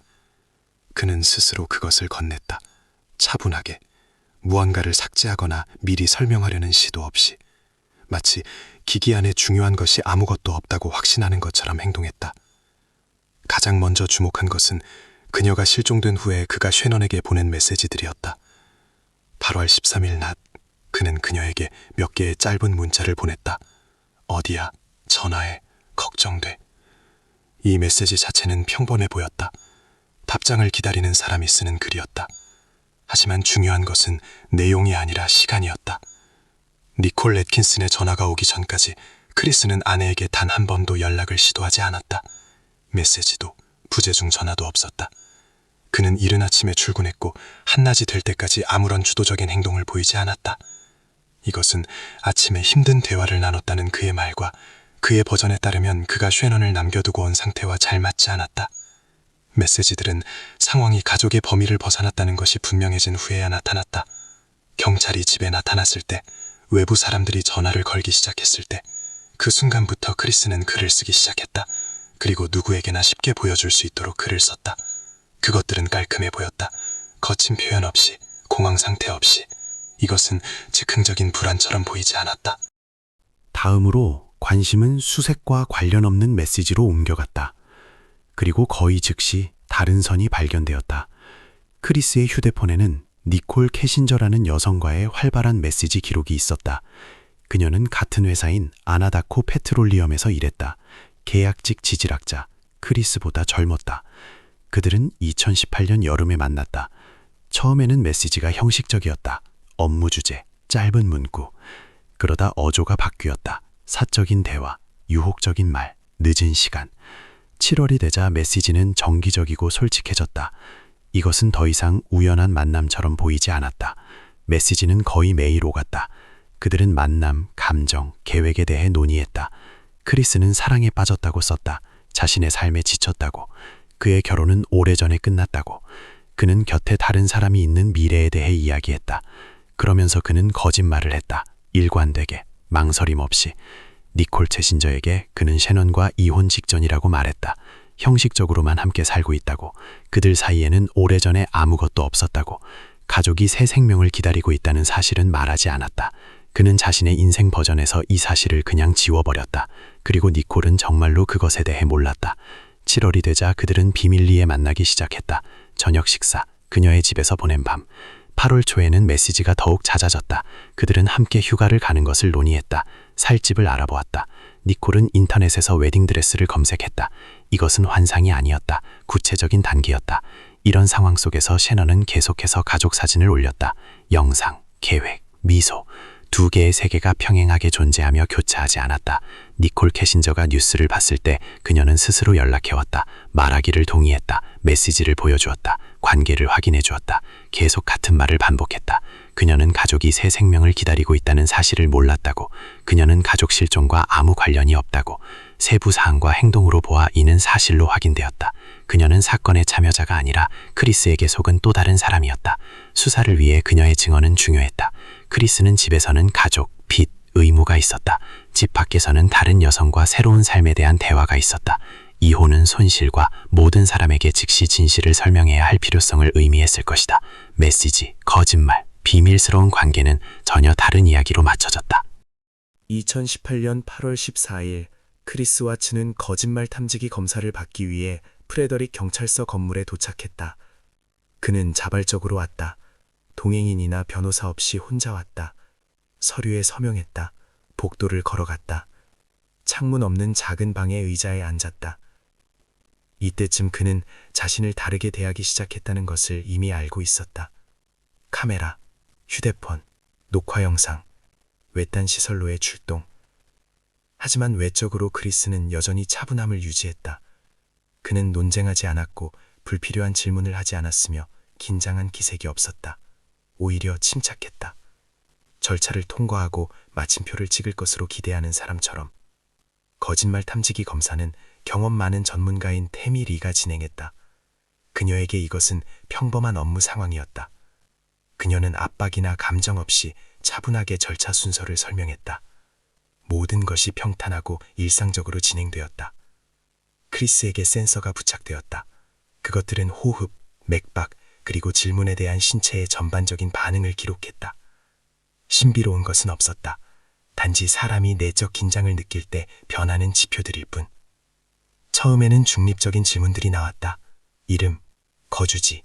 그는 스스로 그것을 건넸다. 차분하게, 무언가를 삭제하거나 미리 설명하려는 시도 없이, 마치 기기 안에 중요한 것이 아무것도 없다고 확신하는 것처럼 행동했다. 가장 먼저 주목한 것은 그녀가 실종된 후에 그가 셰넌에게 보낸 메시지들이었다. 8월 13일 낮, 그는 그녀에게 몇 개의 짧은 문자를 보냈다. 어디야? 전화해. 걱정돼. 이 메시지 자체는 평범해 보였다. 답장을 기다리는 사람이 쓰는 글이었다. 하지만 중요한 것은 내용이 아니라 시간이었다. 니콜 렛킨슨의 전화가 오기 전까지 크리스는 아내에게 단 한 번도 연락을 시도하지 않았다. 메시지도 부재중 전화도 없었다. 그는 이른 아침에 출근했고 한낮이 될 때까지 아무런 주도적인 행동을 보이지 않았다. 이것은 아침에 힘든 대화를 나눴다는 그의 말과 그의 버전에 따르면 그가 셰넌을 남겨두고 온 상태와 잘 맞지 않았다. 메시지들은 상황이 가족의 범위를 벗어났다는 것이 분명해진 후에야 나타났다. 경찰이 집에 나타났을 때 외부 사람들이 전화를 걸기 시작했을 때 그 순간부터 크리스는 글을 쓰기 시작했다. 그리고 누구에게나 쉽게 보여줄 수 있도록 글을 썼다. 그것들은 깔끔해 보였다. 거친 표현 없이, 공황 상태 없이. 이것은 즉흥적인 불안처럼 보이지 않았다. 다음으로 관심은 수색과 관련 없는 메시지로 옮겨갔다. 그리고 거의 즉시 다른 선이 발견되었다. 크리스의 휴대폰에는 니콜 캐신저라는 여성과의 활발한 메시지 기록이 있었다. 그녀는 같은 회사인 아나다코 페트롤리엄에서 일했다. 계약직 지질학자, 크리스보다 젊었다. 그들은 2018년 여름에 만났다. 처음에는 메시지가 형식적이었다. 업무 주제, 짧은 문구. 그러다 어조가 바뀌었다. 사적인 대화, 유혹적인 말, 늦은 시간. 7월이 되자 메시지는 정기적이고 솔직해졌다. 이것은 더 이상 우연한 만남처럼 보이지 않았다. 메시지는 거의 매일 오갔다. 그들은 만남, 감정, 계획에 대해 논의했다. 크리스는 사랑에 빠졌다고 썼다. 자신의 삶에 지쳤다고. 그의 결혼은 오래전에 끝났다고. 그는 곁에 다른 사람이 있는 미래에 대해 이야기했다. 그러면서 그는 거짓말을 했다. 일관되게, 망설임 없이. 니콜 채신저에게 그는 셰넌과 이혼 직전이라고 말했다. 형식적으로만 함께 살고 있다고. 그들 사이에는 오래전에 아무것도 없었다고. 가족이 새 생명을 기다리고 있다는 사실은 말하지 않았다. 그는 자신의 인생 버전에서 이 사실을 그냥 지워버렸다. 그리고 니콜은 정말로 그것에 대해 몰랐다. 7월이 되자 그들은 비밀리에 만나기 시작했다. 저녁 식사, 그녀의 집에서 보낸 밤. 8월 초에는 메시지가 더욱 잦아졌다. 그들은 함께 휴가를 가는 것을 논의했다. 살 집을 알아보았다. 니콜은 인터넷에서 웨딩드레스를 검색했다. 이것은 환상이 아니었다. 구체적인 단계였다. 이런 상황 속에서 셰넌은 계속해서 가족 사진을 올렸다. 영상, 계획, 미소. 두 개의 세계가 평행하게 존재하며 교차하지 않았다. 니콜 캐신저가 뉴스를 봤을 때 그녀는 스스로 연락해왔다. 말하기를 동의했다. 메시지를 보여주었다. 관계를 확인해 주었다. 계속 같은 말을 반복했다. 그녀는 가족이 새 생명을 기다리고 있다는 사실을 몰랐다고. 그녀는 가족 실종과 아무 관련이 없다고. 세부 사항과 행동으로 보아 이는 사실로 확인되었다. 그녀는 사건의 참여자가 아니라 크리스에게 속은 또 다른 사람이었다. 수사를 위해 그녀의 증언은 중요했다. 크리스는 집에서는 가족, 빚, 의무가 있었다. 집 밖에서는 다른 여성과 새로운 삶에 대한 대화가 있었다. 이혼은 손실과 모든 사람에게 즉시 진실을 설명해야 할 필요성을 의미했을 것이다. 메시지, 거짓말, 비밀스러운 관계는 전혀 다른 이야기로 맞춰졌다. 2018년 8월 14일 크리스 와츠는 거짓말 탐지기 검사를 받기 위해 프레더릭 경찰서 건물에 도착했다. 그는 자발적으로 왔다. 동행인이나 변호사 없이 혼자 왔다. 서류에 서명했다. 복도를 걸어갔다. 창문 없는 작은 방의 의자에 앉았다. 이때쯤 그는 자신을 다르게 대하기 시작했다는 것을 이미 알고 있었다. 카메라, 휴대폰, 녹화 영상, 외딴 시설로의 출동. 하지만 외적으로 크리스는 여전히 차분함을 유지했다. 그는 논쟁하지 않았고 불필요한 질문을 하지 않았으며 긴장한 기색이 없었다. 오히려 침착했다. 절차를 통과하고 마침표를 찍을 것으로 기대하는 사람처럼. 거짓말 탐지기 검사는 경험 많은 전문가인 태미 리가 진행했다. 그녀에게 이것은 평범한 업무 상황이었다. 그녀는 압박이나 감정 없이 차분하게 절차 순서를 설명했다. 모든 것이 평탄하고 일상적으로 진행되었다. 크리스에게 센서가 부착되었다. 그것들은 호흡, 맥박, 그리고 질문에 대한 신체의 전반적인 반응을 기록했다. 신비로운 것은 없었다. 단지 사람이 내적 긴장을 느낄 때 변하는 지표들일 뿐. 처음에는 중립적인 질문들이 나왔다. 이름, 거주지,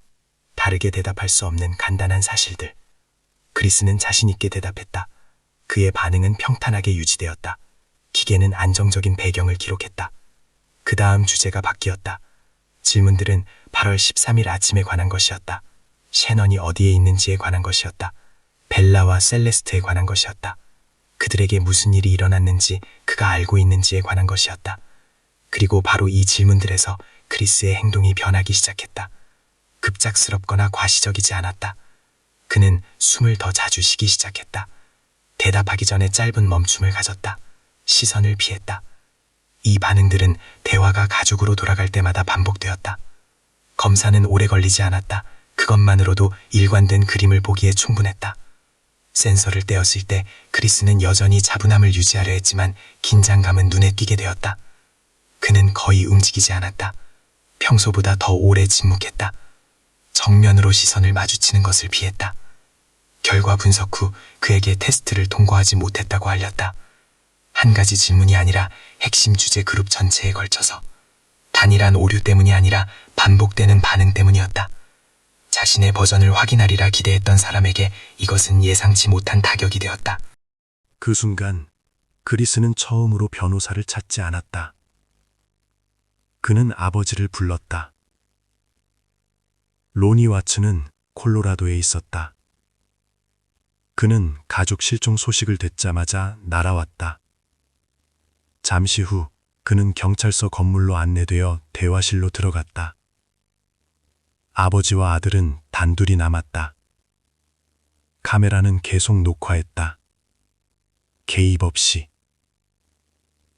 다르게 대답할 수 없는 간단한 사실들. 크리스는 자신 있게 대답했다. 그의 반응은 평탄하게 유지되었다. 기계는 안정적인 배경을 기록했다. 그 다음 주제가 바뀌었다. 질문들은 8월 13일 아침에 관한 것이었다. 셰넌이 어디에 있는지에 관한 것이었다. 벨라와 셀레스트에 관한 것이었다. 그들에게 무슨 일이 일어났는지 그가 알고 있는지에 관한 것이었다. 그리고 바로 이 질문들에서 크리스의 행동이 변하기 시작했다. 급작스럽거나 과시적이지 않았다. 그는 숨을 더 자주 쉬기 시작했다. 대답하기 전에 짧은 멈춤을 가졌다. 시선을 피했다. 이 반응들은 대화가 가족으로 돌아갈 때마다 반복되었다. 검사는 오래 걸리지 않았다. 그것만으로도 일관된 그림을 보기에 충분했다. 센서를 떼었을 때 크리스는 여전히 차분함을 유지하려 했지만 긴장감은 눈에 띄게 되었다. 그는 거의 움직이지 않았다. 평소보다 더 오래 침묵했다. 정면으로 시선을 마주치는 것을 피했다. 결과 분석 후 그에게 테스트를 통과하지 못했다고 알렸다. 한 가지 질문이 아니라 핵심 주제 그룹 전체에 걸쳐서 단일한 오류 때문이 아니라 반복되는 반응 때문이었다. 자신의 버전을 확인하리라 기대했던 사람에게 이것은 예상치 못한 타격이 되었다. 그 순간 그리스는 처음으로 변호사를 찾지 않았다. 그는 아버지를 불렀다. 로니 와츠는 콜로라도에 있었다. 그는 가족 실종 소식을 듣자마자 날아왔다. 잠시 후 그는 경찰서 건물로 안내되어 대화실로 들어갔다. 아버지와 아들은 단둘이 남았다. 카메라는 계속 녹화했다. 개입 없이.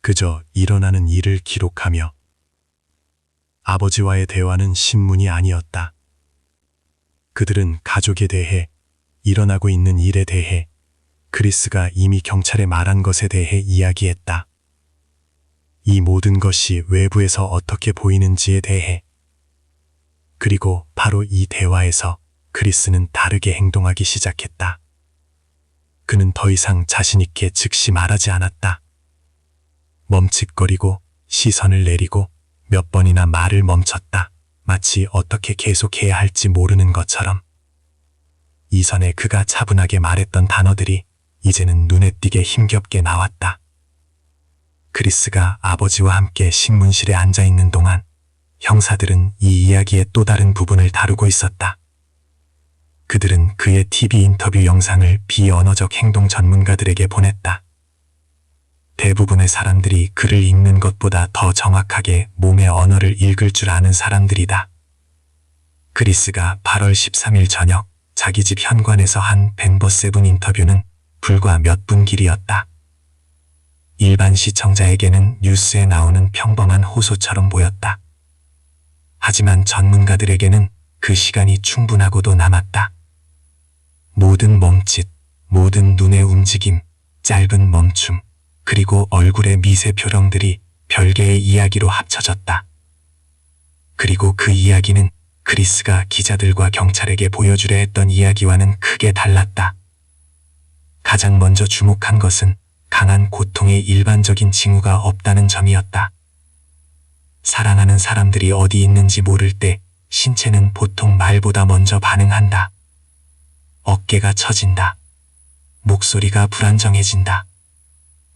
그저 일어나는 일을 기록하며. 아버지와의 대화는 신문이 아니었다. 그들은 가족에 대해, 일어나고 있는 일에 대해, 크리스가 이미 경찰에 말한 것에 대해 이야기했다. 이 모든 것이 외부에서 어떻게 보이는지에 대해. 그리고 바로 이 대화에서 크리스는 다르게 행동하기 시작했다. 그는 더 이상 자신 있게 즉시 말하지 않았다. 멈칫거리고 시선을 내리고 몇 번이나 말을 멈췄다. 마치 어떻게 계속해야 할지 모르는 것처럼. 이전에 그가 차분하게 말했던 단어들이 이제는 눈에 띄게 힘겹게 나왔다. 크리스가 아버지와 함께 신문실에 앉아 있는 동안 형사들은 이 이야기의 또 다른 부분을 다루고 있었다. 그들은 그의 TV 인터뷰 영상을 비언어적 행동 전문가들에게 보냈다. 대부분의 사람들이 글을 읽는 것보다 더 정확하게 몸의 언어를 읽을 줄 아는 사람들이다. 크리스가 8월 13일 저녁 자기 집 현관에서 한 벤버세븐 인터뷰는 불과 몇 분 길이었다. 일반 시청자에게는 뉴스에 나오는 평범한 호소처럼 보였다. 하지만 전문가들에게는 그 시간이 충분하고도 남았다. 모든 몸짓, 모든 눈의 움직임, 짧은 멈춤, 그리고 얼굴의 미세 표정들이 별개의 이야기로 합쳐졌다. 그리고 그 이야기는 크리스가 기자들과 경찰에게 보여주려 했던 이야기와는 크게 달랐다. 가장 먼저 주목한 것은 강한 고통의 일반적인 징후가 없다는 점이었다. 사랑하는 사람들이 어디 있는지 모를 때 신체는 보통 말보다 먼저 반응한다. 어깨가 처진다. 목소리가 불안정해진다.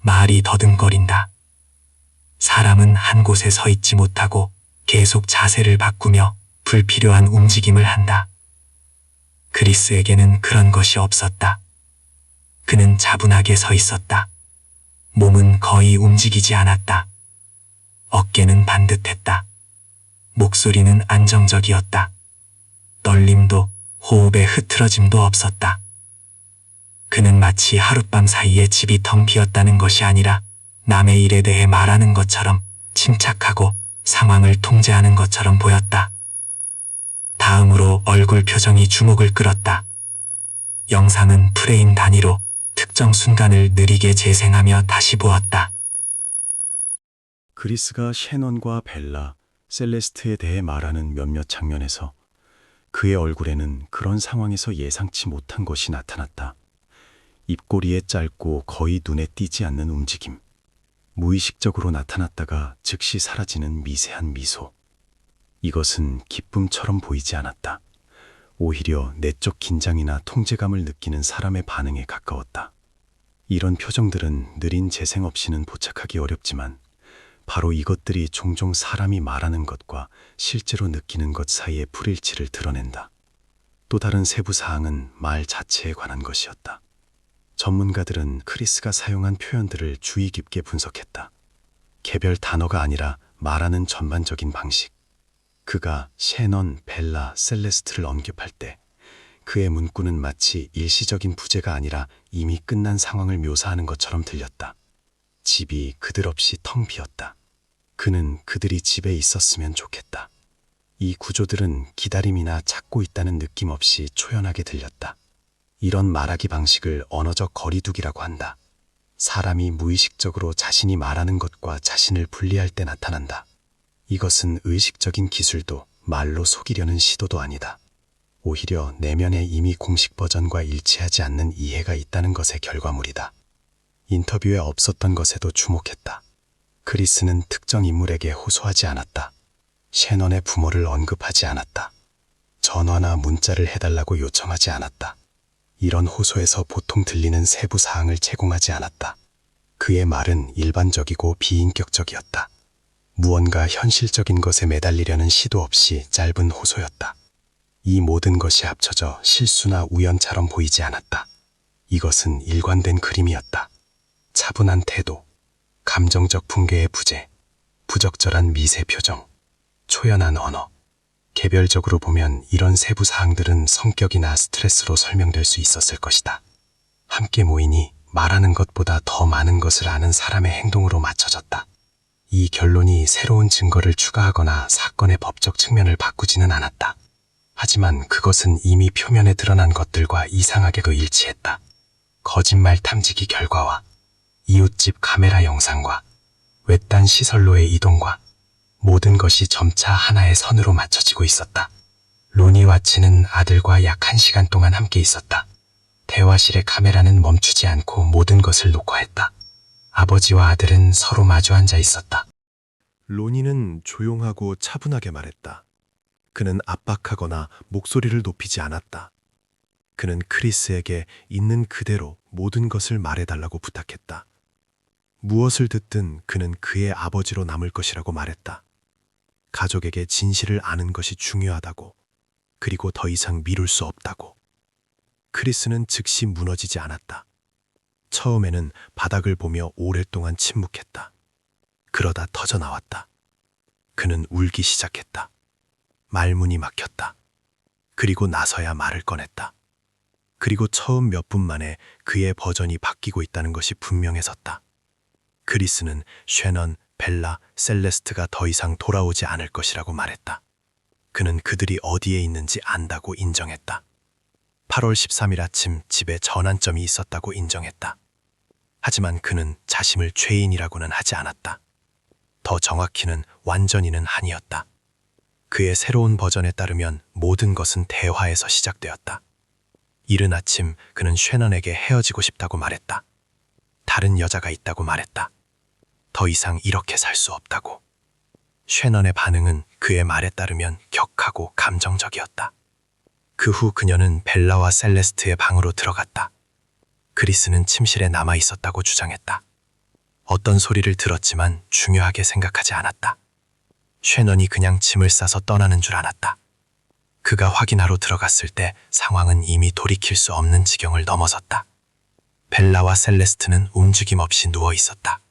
말이 더듬거린다. 사람은 한 곳에 서 있지 못하고 계속 자세를 바꾸며 불필요한 움직임을 한다. 크리스에게는 그런 것이 없었다. 그는 차분하게 서 있었다. 몸은 거의 움직이지 않았다. 어깨는 반듯했다. 목소리는 안정적이었다. 떨림도 호흡의 흐트러짐도 없었다. 그는 마치 하룻밤 사이에 집이 텅 비었다는 것이 아니라 남의 일에 대해 말하는 것처럼 침착하고 상황을 통제하는 것처럼 보였다. 다음으로 얼굴 표정이 주목을 끌었다. 영상은 프레임 단위로 특정 순간을 느리게 재생하며 다시 보았다. 그리스가 셰넌과 벨라, 셀레스트에 대해 말하는 몇몇 장면에서 그의 얼굴에는 그런 상황에서 예상치 못한 것이 나타났다. 입꼬리에 짧고 거의 눈에 띄지 않는 움직임. 무의식적으로 나타났다가 즉시 사라지는 미세한 미소. 이것은 기쁨처럼 보이지 않았다. 오히려 내적 긴장이나 통제감을 느끼는 사람의 반응에 가까웠다. 이런 표정들은 느린 재생 없이는 포착하기 어렵지만 바로 이것들이 종종 사람이 말하는 것과 실제로 느끼는 것 사이의 불일치를 드러낸다. 또 다른 세부 사항은 말 자체에 관한 것이었다. 전문가들은 크리스가 사용한 표현들을 주의 깊게 분석했다. 개별 단어가 아니라 말하는 전반적인 방식. 그가 셰넌, 벨라, 셀레스트를 언급할 때 그의 문구는 마치 일시적인 부재가 아니라 이미 끝난 상황을 묘사하는 것처럼 들렸다. 집이 그들 없이 텅 비었다. 그는 그들이 집에 있었으면 좋겠다. 이 구조들은 기다림이나 찾고 있다는 느낌 없이 초연하게 들렸다. 이런 말하기 방식을 언어적 거리두기라고 한다. 사람이 무의식적으로 자신이 말하는 것과 자신을 분리할 때 나타난다. 이것은 의식적인 기술도 말로 속이려는 시도도 아니다. 오히려 내면에 이미 공식 버전과 일치하지 않는 이해가 있다는 것의 결과물이다. 인터뷰에 없었던 것에도 주목했다. 크리스는 특정 인물에게 호소하지 않았다. 셰넌의 부모를 언급하지 않았다. 전화나 문자를 해달라고 요청하지 않았다. 이런 호소에서 보통 들리는 세부 사항을 제공하지 않았다. 그의 말은 일반적이고 비인격적이었다. 무언가 현실적인 것에 매달리려는 시도 없이 짧은 호소였다. 이 모든 것이 합쳐져 실수나 우연처럼 보이지 않았다. 이것은 일관된 그림이었다. 차분한 태도, 감정적 붕괴의 부재, 부적절한 미세 표정, 초연한 언어. 개별적으로 보면 이런 세부 사항들은 성격이나 스트레스로 설명될 수 있었을 것이다. 함께 모이니 말하는 것보다 더 많은 것을 아는 사람의 행동으로 맞춰졌다. 이 결론이 새로운 증거를 추가하거나 사건의 법적 측면을 바꾸지는 않았다. 하지만 그것은 이미 표면에 드러난 것들과 이상하게도 일치했다. 거짓말 탐지기 결과와 이웃집 카메라 영상과 외딴 시설로의 이동과 모든 것이 점차 하나의 선으로 맞춰지고 있었다. 로니 와츠는 아들과 약 1시간 동안 함께 있었다. 대화실의 카메라는 멈추지 않고 모든 것을 녹화했다. 아버지와 아들은 서로 마주 앉아 있었다. 로니는 조용하고 차분하게 말했다. 그는 압박하거나 목소리를 높이지 않았다. 그는 크리스에게 있는 그대로 모든 것을 말해달라고 부탁했다. 무엇을 듣든 그는 그의 아버지로 남을 것이라고 말했다. 가족에게 진실을 아는 것이 중요하다고, 그리고 더 이상 미룰 수 없다고. 크리스는 즉시 무너지지 않았다. 처음에는 바닥을 보며 오랫동안 침묵했다. 그러다 터져나왔다. 그는 울기 시작했다. 말문이 막혔다. 그리고 나서야 말을 꺼냈다. 그리고 처음 몇 분 만에 그의 버전이 바뀌고 있다는 것이 분명해졌다. 크리스는 셰넌, 벨라, 셀레스트가 더 이상 돌아오지 않을 것이라고 말했다. 그는 그들이 어디에 있는지 안다고 인정했다. 8월 13일 아침 집에 전환점이 있었다고 인정했다. 하지만 그는 자신을 죄인이라고는 하지 않았다. 더 정확히는 완전히는 아니었다. 그의 새로운 버전에 따르면 모든 것은 대화에서 시작되었다. 이른 아침 그는 셰넌에게 헤어지고 싶다고 말했다. 다른 여자가 있다고 말했다. 더 이상 이렇게 살 수 없다고. 셰넌의 반응은 그의 말에 따르면 격하고 감정적이었다. 그 후 그녀는 벨라와 셀레스트의 방으로 들어갔다. 크리스는 침실에 남아 있었다고 주장했다. 어떤 소리를 들었지만 중요하게 생각하지 않았다. 셰넌이 그냥 짐을 싸서 떠나는 줄 알았다. 그가 확인하러 들어갔을 때 상황은 이미 돌이킬 수 없는 지경을 넘어섰다. 벨라와 셀레스트는 움직임 없이 누워 있었다.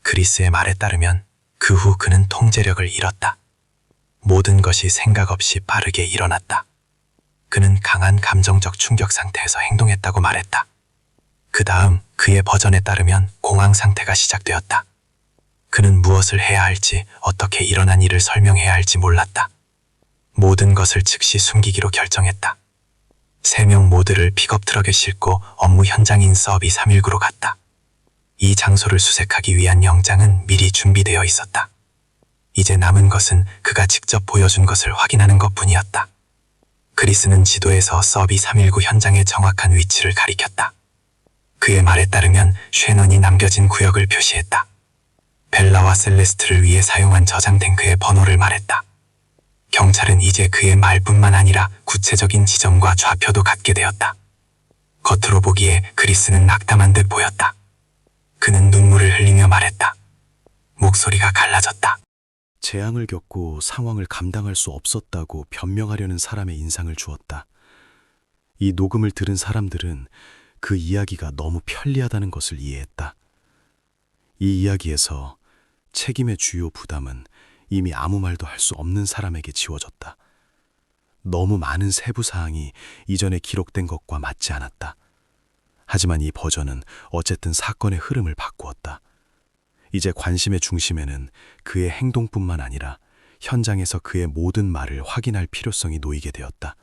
크리스의 말에 따르면 그 후 그는 통제력을 잃었다. 모든 것이 생각 없이 빠르게 일어났다. 그는 강한 감정적 충격 상태에서 행동했다고 말했다. 그 다음 그의 버전에 따르면 공황 상태가 시작되었다. 그는 무엇을 해야 할지, 어떻게 일어난 일을 설명해야 할지 몰랐다. 모든 것을 즉시 숨기기로 결정했다. 3명 모두를 픽업 트럭에 싣고 업무 현장인 서비 319로 갔다. 이 장소를 수색하기 위한 영장은 미리 준비되어 있었다. 이제 남은 것은 그가 직접 보여준 것을 확인하는 것뿐이었다. 크리스는 지도에서 서비 319 현장의 정확한 위치를 가리켰다. 그의 말에 따르면 셰넌이 남겨진 구역을 표시했다. 벨라와 셀레스트를 위해 사용한 저장된 그의 번호를 말했다. 경찰은 이제 그의 말뿐만 아니라 구체적인 지점과 좌표도 갖게 되었다. 겉으로 보기에 크리스는 낙담한 듯 보였다. 그는 눈물을 흘리며 말했다. 목소리가 갈라졌다. 재앙을 겪고 상황을 감당할 수 없었다고 변명하려는 사람의 인상을 주었다. 이 녹음을 들은 사람들은 그 이야기가 너무 편리하다는 것을 이해했다. 이 이야기에서 책임의 주요 부담은 이미 아무 말도 할 수 없는 사람에게 지워졌다. 너무 많은 세부 사항이 이전에 기록된 것과 맞지 않았다. 하지만 이 버전은 어쨌든 사건의 흐름을 바꾸었다. 이제 관심의 중심에는 그의 행동뿐만 아니라 현장에서 그의 모든 말을 확인할 필요성이 놓이게 되었다.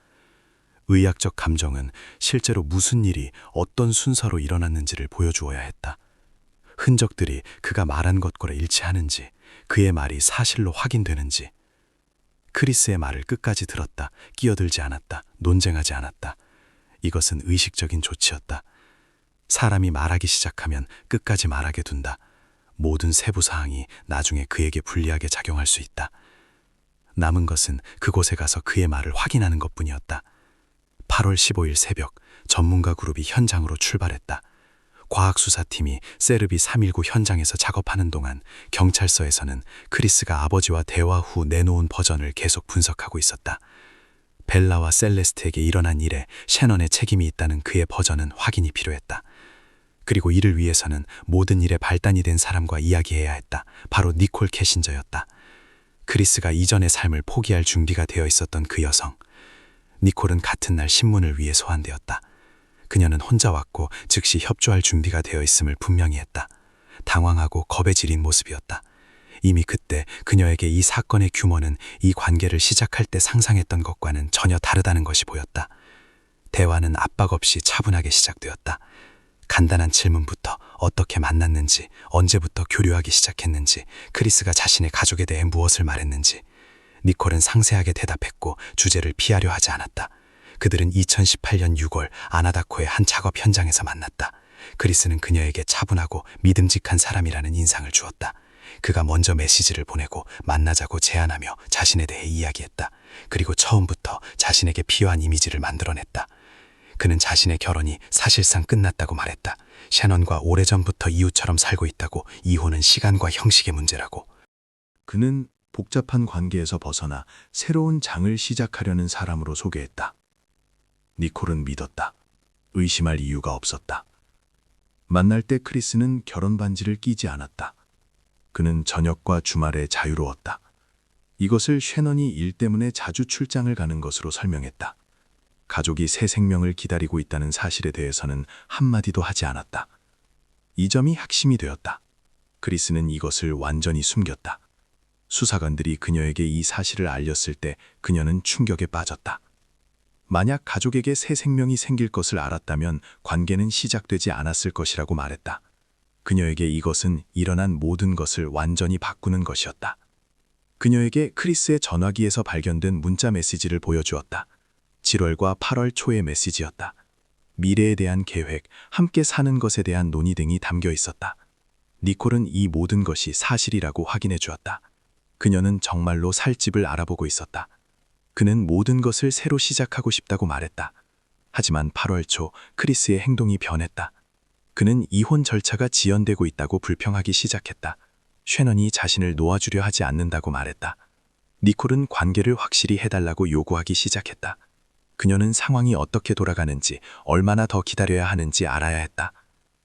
의학적 감정은 실제로 무슨 일이 어떤 순서로 일어났는지를 보여주어야 했다. 흔적들이 그가 말한 것과 일치하는지, 그의 말이 사실로 확인되는지. 크리스의 말을 끝까지 들었다. 끼어들지 않았다. 논쟁하지 않았다. 이것은 의식적인 조치였다. 사람이 말하기 시작하면 끝까지 말하게 둔다. 모든 세부 사항이 나중에 그에게 불리하게 작용할 수 있다. 남은 것은 그곳에 가서 그의 말을 확인하는 것뿐이었다. 8월 15일 새벽, 전문가 그룹이 현장으로 출발했다. 과학수사팀이 세르비 319 현장에서 작업하는 동안 경찰서에서는 크리스가 아버지와 대화 후 내놓은 버전을 계속 분석하고 있었다. 벨라와 셀레스트에게 일어난 일에 셰넌의 책임이 있다는 그의 버전은 확인이 필요했다. 그리고 이를 위해서는 모든 일에 발단이 된 사람과 이야기해야 했다. 바로 니콜 캐신저였다. 크리스가 이전의 삶을 포기할 준비가 되어 있었던 그 여성. 니콜은 같은 날 신문을 위해 소환되었다. 그녀는 혼자 왔고 즉시 협조할 준비가 되어 있음을 분명히 했다. 당황하고 겁에 질린 모습이었다. 이미 그때 그녀에게 이 사건의 규모는 이 관계를 시작할 때 상상했던 것과는 전혀 다르다는 것이 보였다. 대화는 압박 없이 차분하게 시작되었다. 간단한 질문부터 어떻게 만났는지, 언제부터 교류하기 시작했는지, 크리스가 자신의 가족에 대해 무엇을 말했는지. 니콜은 상세하게 대답했고 주제를 피하려 하지 않았다. 그들은 2018년 6월 아나다코의 한 작업 현장에서 만났다. 크리스는 그녀에게 차분하고 믿음직한 사람이라는 인상을 주었다. 그가 먼저 메시지를 보내고 만나자고 제안하며 자신에 대해 이야기했다. 그리고 처음부터 자신에게 필요한 이미지를 만들어냈다. 그는 자신의 결혼이 사실상 끝났다고 말했다. 셰넌과 오래전부터 이웃처럼 살고 있다고, 이혼은 시간과 형식의 문제라고. 그는 복잡한 관계에서 벗어나 새로운 장을 시작하려는 사람으로 소개했다. 니콜은 믿었다. 의심할 이유가 없었다. 만날 때 크리스는 결혼 반지를 끼지 않았다. 그는 저녁과 주말에 자유로웠다. 이것을 셰넌이 일 때문에 자주 출장을 가는 것으로 설명했다. 가족이 새 생명을 기다리고 있다는 사실에 대해서는 한마디도 하지 않았다. 이 점이 핵심이 되었다. 크리스는 이것을 완전히 숨겼다. 수사관들이 그녀에게 이 사실을 알렸을 때 그녀는 충격에 빠졌다. 만약 가족에게 새 생명이 생길 것을 알았다면 관계는 시작되지 않았을 것이라고 말했다. 그녀에게 이것은 일어난 모든 것을 완전히 바꾸는 것이었다. 그녀에게 크리스의 전화기에서 발견된 문자 메시지를 보여주었다. 7월과 8월 초의 메시지였다. 미래에 대한 계획, 함께 사는 것에 대한 논의 등이 담겨 있었다. 니콜은 이 모든 것이 사실이라고 확인해 주었다. 그녀는 정말로 살 집을 알아보고 있었다. 그는 모든 것을 새로 시작하고 싶다고 말했다. 하지만 8월 초 크리스의 행동이 변했다. 그는 이혼 절차가 지연되고 있다고 불평하기 시작했다. 셰넌이 자신을 놓아주려 하지 않는다고 말했다. 니콜은 관계를 확실히 해달라고 요구하기 시작했다. 그녀는 상황이 어떻게 돌아가는지, 얼마나 더 기다려야 하는지 알아야 했다.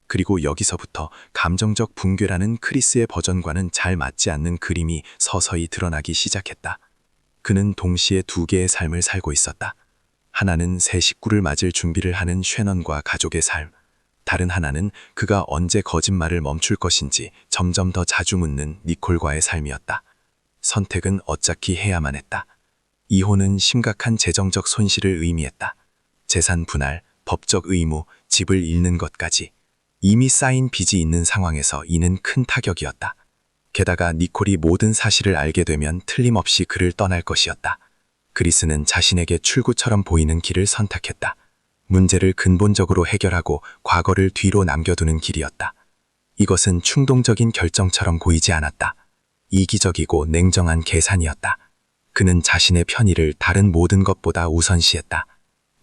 그리고 여기서부터 감정적 붕괴라는 크리스의 버전과는 잘 맞지 않는 그림이 서서히 드러나기 시작했다. 그는 동시에 두 개의 삶을 살고 있었다. 하나는 새 식구를 맞을 준비를 하는 셰넌과 가족의 삶, 다른 하나는 그가 언제 거짓말을 멈출 것인지 점점 더 자주 묻는 니콜과의 삶이었다. 선택은 어차피 해야만 했다. 이혼은 심각한 재정적 손실을 의미했다. 재산 분할, 법적 의무, 집을 잃는 것까지. 이미 쌓인 빚이 있는 상황에서 이는 큰 타격이었다. 게다가 니콜이 모든 사실을 알게 되면 틀림없이 그를 떠날 것이었다. 크리스는 자신에게 출구처럼 보이는 길을 선택했다. 문제를 근본적으로 해결하고 과거를 뒤로 남겨두는 길이었다. 이것은 충동적인 결정처럼 보이지 않았다. 이기적이고 냉정한 계산이었다. 그는 자신의 편의를 다른 모든 것보다 우선시했다.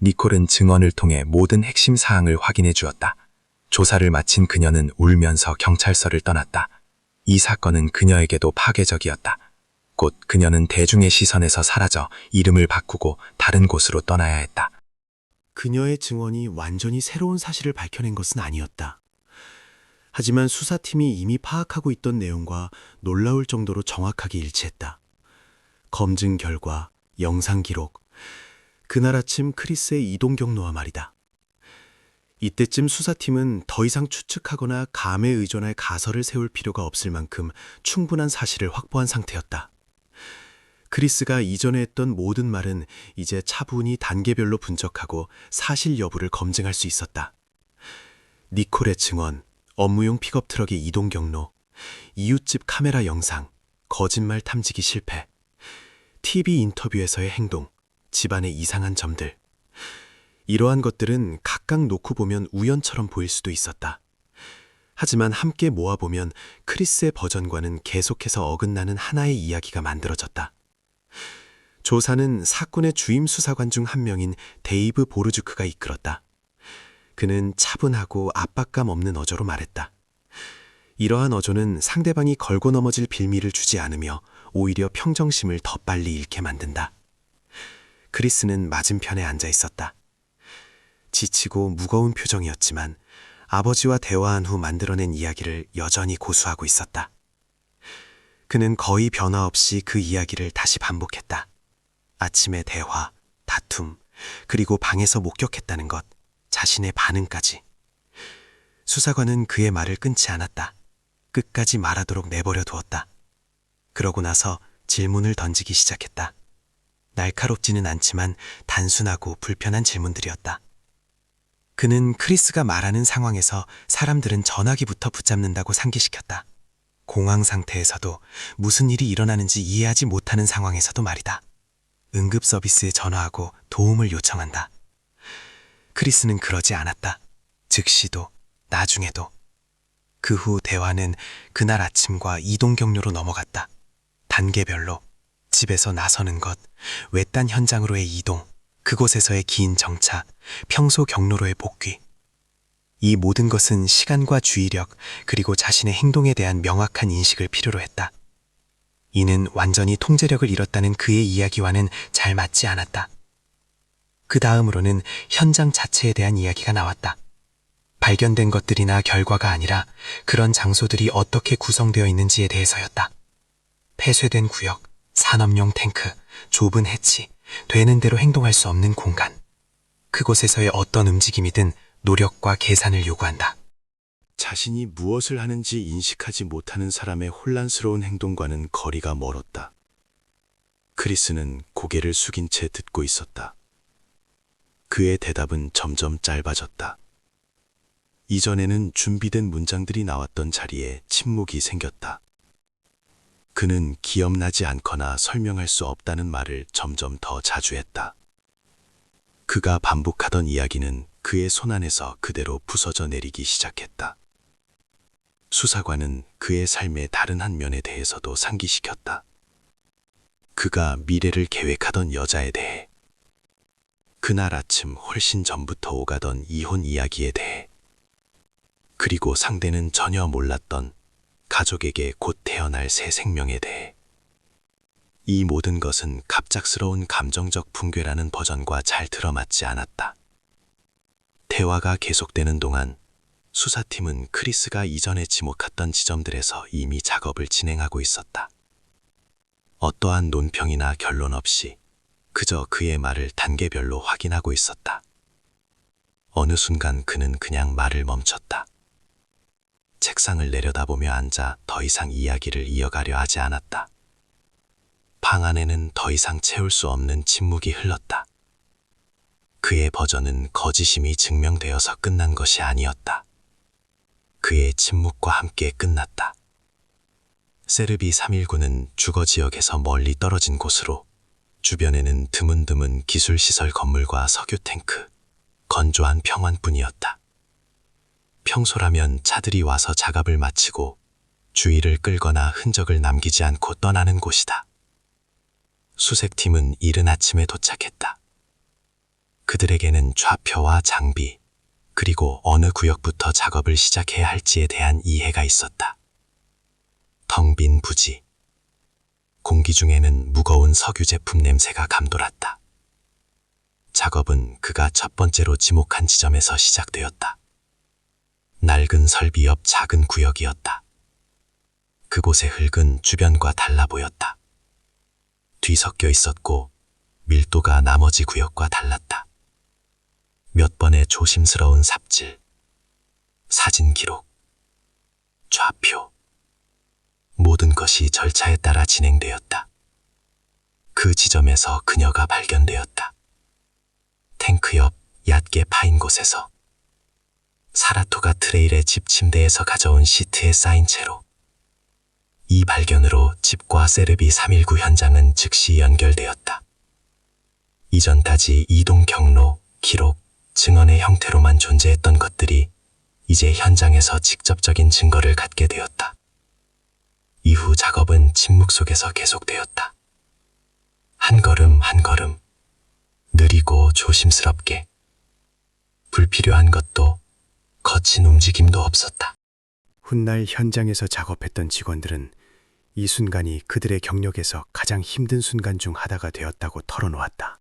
니콜은 증언을 통해 모든 핵심 사항을 확인해 주었다. 조사를 마친 그녀는 울면서 경찰서를 떠났다. 이 사건은 그녀에게도 파괴적이었다. 곧 그녀는 대중의 시선에서 사라져 이름을 바꾸고 다른 곳으로 떠나야 했다. 그녀의 증언이 완전히 새로운 사실을 밝혀낸 것은 아니었다. 하지만 수사팀이 이미 파악하고 있던 내용과 놀라울 정도로 정확하게 일치했다. 검증 결과, 영상 기록, 그날 아침 크리스의 이동 경로와 말이다. 이때쯤 수사팀은 더 이상 추측하거나 감에 의존할 가설을 세울 필요가 없을 만큼 충분한 사실을 확보한 상태였다. 크리스가 이전에 했던 모든 말은 이제 차분히 단계별로 분석하고 사실 여부를 검증할 수 있었다. 니콜의 증언, 업무용 픽업 트럭의 이동 경로, 이웃집 카메라 영상, 거짓말 탐지기 실패, TV 인터뷰에서의 행동, 집안의 이상한 점들. 이러한 것들은 각각 놓고 보면 우연처럼 보일 수도 있었다. 하지만 함께 모아보면 크리스의 버전과는 계속해서 어긋나는 하나의 이야기가 만들어졌다. 조사는 사건의 주임 수사관 중 한 명인 데이브 보르주크가 이끌었다. 그는 차분하고 압박감 없는 어조로 말했다. 이러한 어조는 상대방이 걸고 넘어질 빌미를 주지 않으며 오히려 평정심을 더 빨리 잃게 만든다. 크리스는 맞은편에 앉아 있었다. 지치고 무거운 표정이었지만 아버지와 대화한 후 만들어낸 이야기를 여전히 고수하고 있었다. 그는 거의 변화 없이 그 이야기를 다시 반복했다. 아침의 대화, 다툼, 그리고 방에서 목격했다는 것, 자신의 반응까지. 수사관은 그의 말을 끊지 않았다. 끝까지 말하도록 내버려 두었다. 그러고 나서 질문을 던지기 시작했다. 날카롭지는 않지만 단순하고 불편한 질문들이었다. 그는 크리스가 말하는 상황에서 사람들은 전화기부터 붙잡는다고 상기시켰다. 공황 상태에서도 무슨 일이 일어나는지 이해하지 못하는 상황에서도 말이다. 응급 서비스에 전화하고 도움을 요청한다. 크리스는 그러지 않았다. 즉시도, 나중에도. 그 후 대화는 그날 아침과 이동 경로로 넘어갔다. 단계별로, 집에서 나서는 것, 외딴 현장으로의 이동, 그곳에서의 긴 정차, 평소 경로로의 복귀. 이 모든 것은 시간과 주의력, 그리고 자신의 행동에 대한 명확한 인식을 필요로 했다. 이는 완전히 통제력을 잃었다는 그의 이야기와는 잘 맞지 않았다. 그 다음으로는 현장 자체에 대한 이야기가 나왔다. 발견된 것들이나 결과가 아니라 그런 장소들이 어떻게 구성되어 있는지에 대해서였다. 폐쇄된 구역, 산업용 탱크, 좁은 해치, 되는 대로 행동할 수 없는 공간. 그곳에서의 어떤 움직임이든 노력과 계산을 요구한다. 자신이 무엇을 하는지 인식하지 못하는 사람의 혼란스러운 행동과는 거리가 멀었다. 크리스는 고개를 숙인 채 듣고 있었다. 그의 대답은 점점 짧아졌다. 이전에는 준비된 문장들이 나왔던 자리에 침묵이 생겼다. 그는 기억나지 않거나 설명할 수 없다는 말을 점점 더 자주 했다. 그가 반복하던 이야기는 그의 손안에서 그대로 부서져 내리기 시작했다. 수사관은 그의 삶의 다른 한 면에 대해서도 상기시켰다. 그가 미래를 계획하던 여자에 대해, 그날 아침 훨씬 전부터 오가던 이혼 이야기에 대해, 그리고 상대는 전혀 몰랐던 가족에게 곧 태어날 새 생명에 대해. 이 모든 것은 갑작스러운 감정적 붕괴라는 버전과 잘 들어맞지 않았다. 대화가 계속되는 동안 수사팀은 크리스가 이전에 지목했던 지점들에서 이미 작업을 진행하고 있었다. 어떠한 논평이나 결론 없이 그저 그의 말을 단계별로 확인하고 있었다. 어느 순간 그는 그냥 말을 멈췄다. 책상을 내려다보며 앉아 더 이상 이야기를 이어가려 하지 않았다. 방 안에는 더 이상 채울 수 없는 침묵이 흘렀다. 그의 버전은 거짓임이 증명되어서 끝난 것이 아니었다. 그의 침묵과 함께 끝났다. 세르비 319는 주거 지역에서 멀리 떨어진 곳으로, 주변에는 드문드문 기술시설 건물과 석유 탱크, 건조한 평원뿐이었다. 평소라면 차들이 와서 작업을 마치고 주의를 끌거나 흔적을 남기지 않고 떠나는 곳이다. 수색팀은 이른 아침에 도착했다. 그들에게는 좌표와 장비, 그리고 어느 구역부터 작업을 시작해야 할지에 대한 이해가 있었다. 텅 빈 부지. 공기 중에는 무거운 석유 제품 냄새가 감돌았다. 작업은 그가 첫 번째로 지목한 지점에서 시작되었다. 낡은 설비 옆 작은 구역이었다. 그곳의 흙은 주변과 달라 보였다. 뒤섞여 있었고 밀도가 나머지 구역과 달랐다. 몇 번의 조심스러운 삽질, 사진 기록, 좌표, 모든 것이 절차에 따라 진행되었다. 그 지점에서 그녀가 발견되었다. 탱크 옆 얕게 파인 곳에서 사라토가 트레일의 집 침대에서 가져온 시트에 쌓인 채로. 이 발견으로 집과 세르비 319 현장은 즉시 연결되었다. 이전까지 이동 경로, 기록, 증언의 형태로만 존재했던 것들이 이제 현장에서 직접적인 증거를 갖게 되었다. 이후 작업은 침묵 속에서 계속되었다. 한 걸음 한 걸음, 느리고 조심스럽게. 불필요한 것도 거친 움직임도 없었다. 훗날 현장에서 작업했던 직원들은 이 순간이 그들의 경력에서 가장 힘든 순간 중 하나가 되었다고 털어놓았다.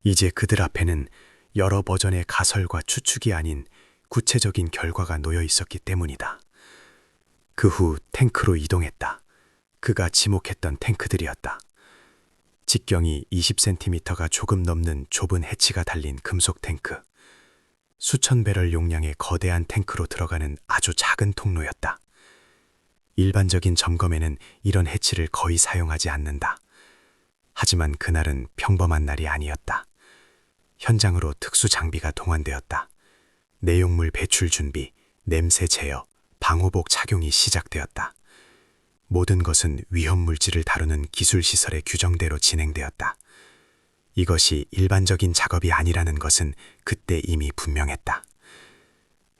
이제 그들 앞에는 여러 버전의 가설과 추측이 아닌 구체적인 결과가 놓여 있었기 때문이다. 그 후 탱크로 이동했다. 그가 지목했던 탱크들이었다. 직경이 20cm가 조금 넘는 좁은 해치가 달린 금속 탱크. 수천 배럴 용량의 거대한 탱크로 들어가는 아주 작은 통로였다. 일반적인 점검에는 이런 해치를 거의 사용하지 않는다. 하지만 그날은 평범한 날이 아니었다. 현장으로 특수 장비가 동원되었다. 내용물 배출 준비, 냄새 제어, 방호복 착용이 시작되었다. 모든 것은 위험 물질을 다루는 기술 시설의 규정대로 진행되었다. 이것이 일반적인 작업이 아니라는 것은 그때 이미 분명했다.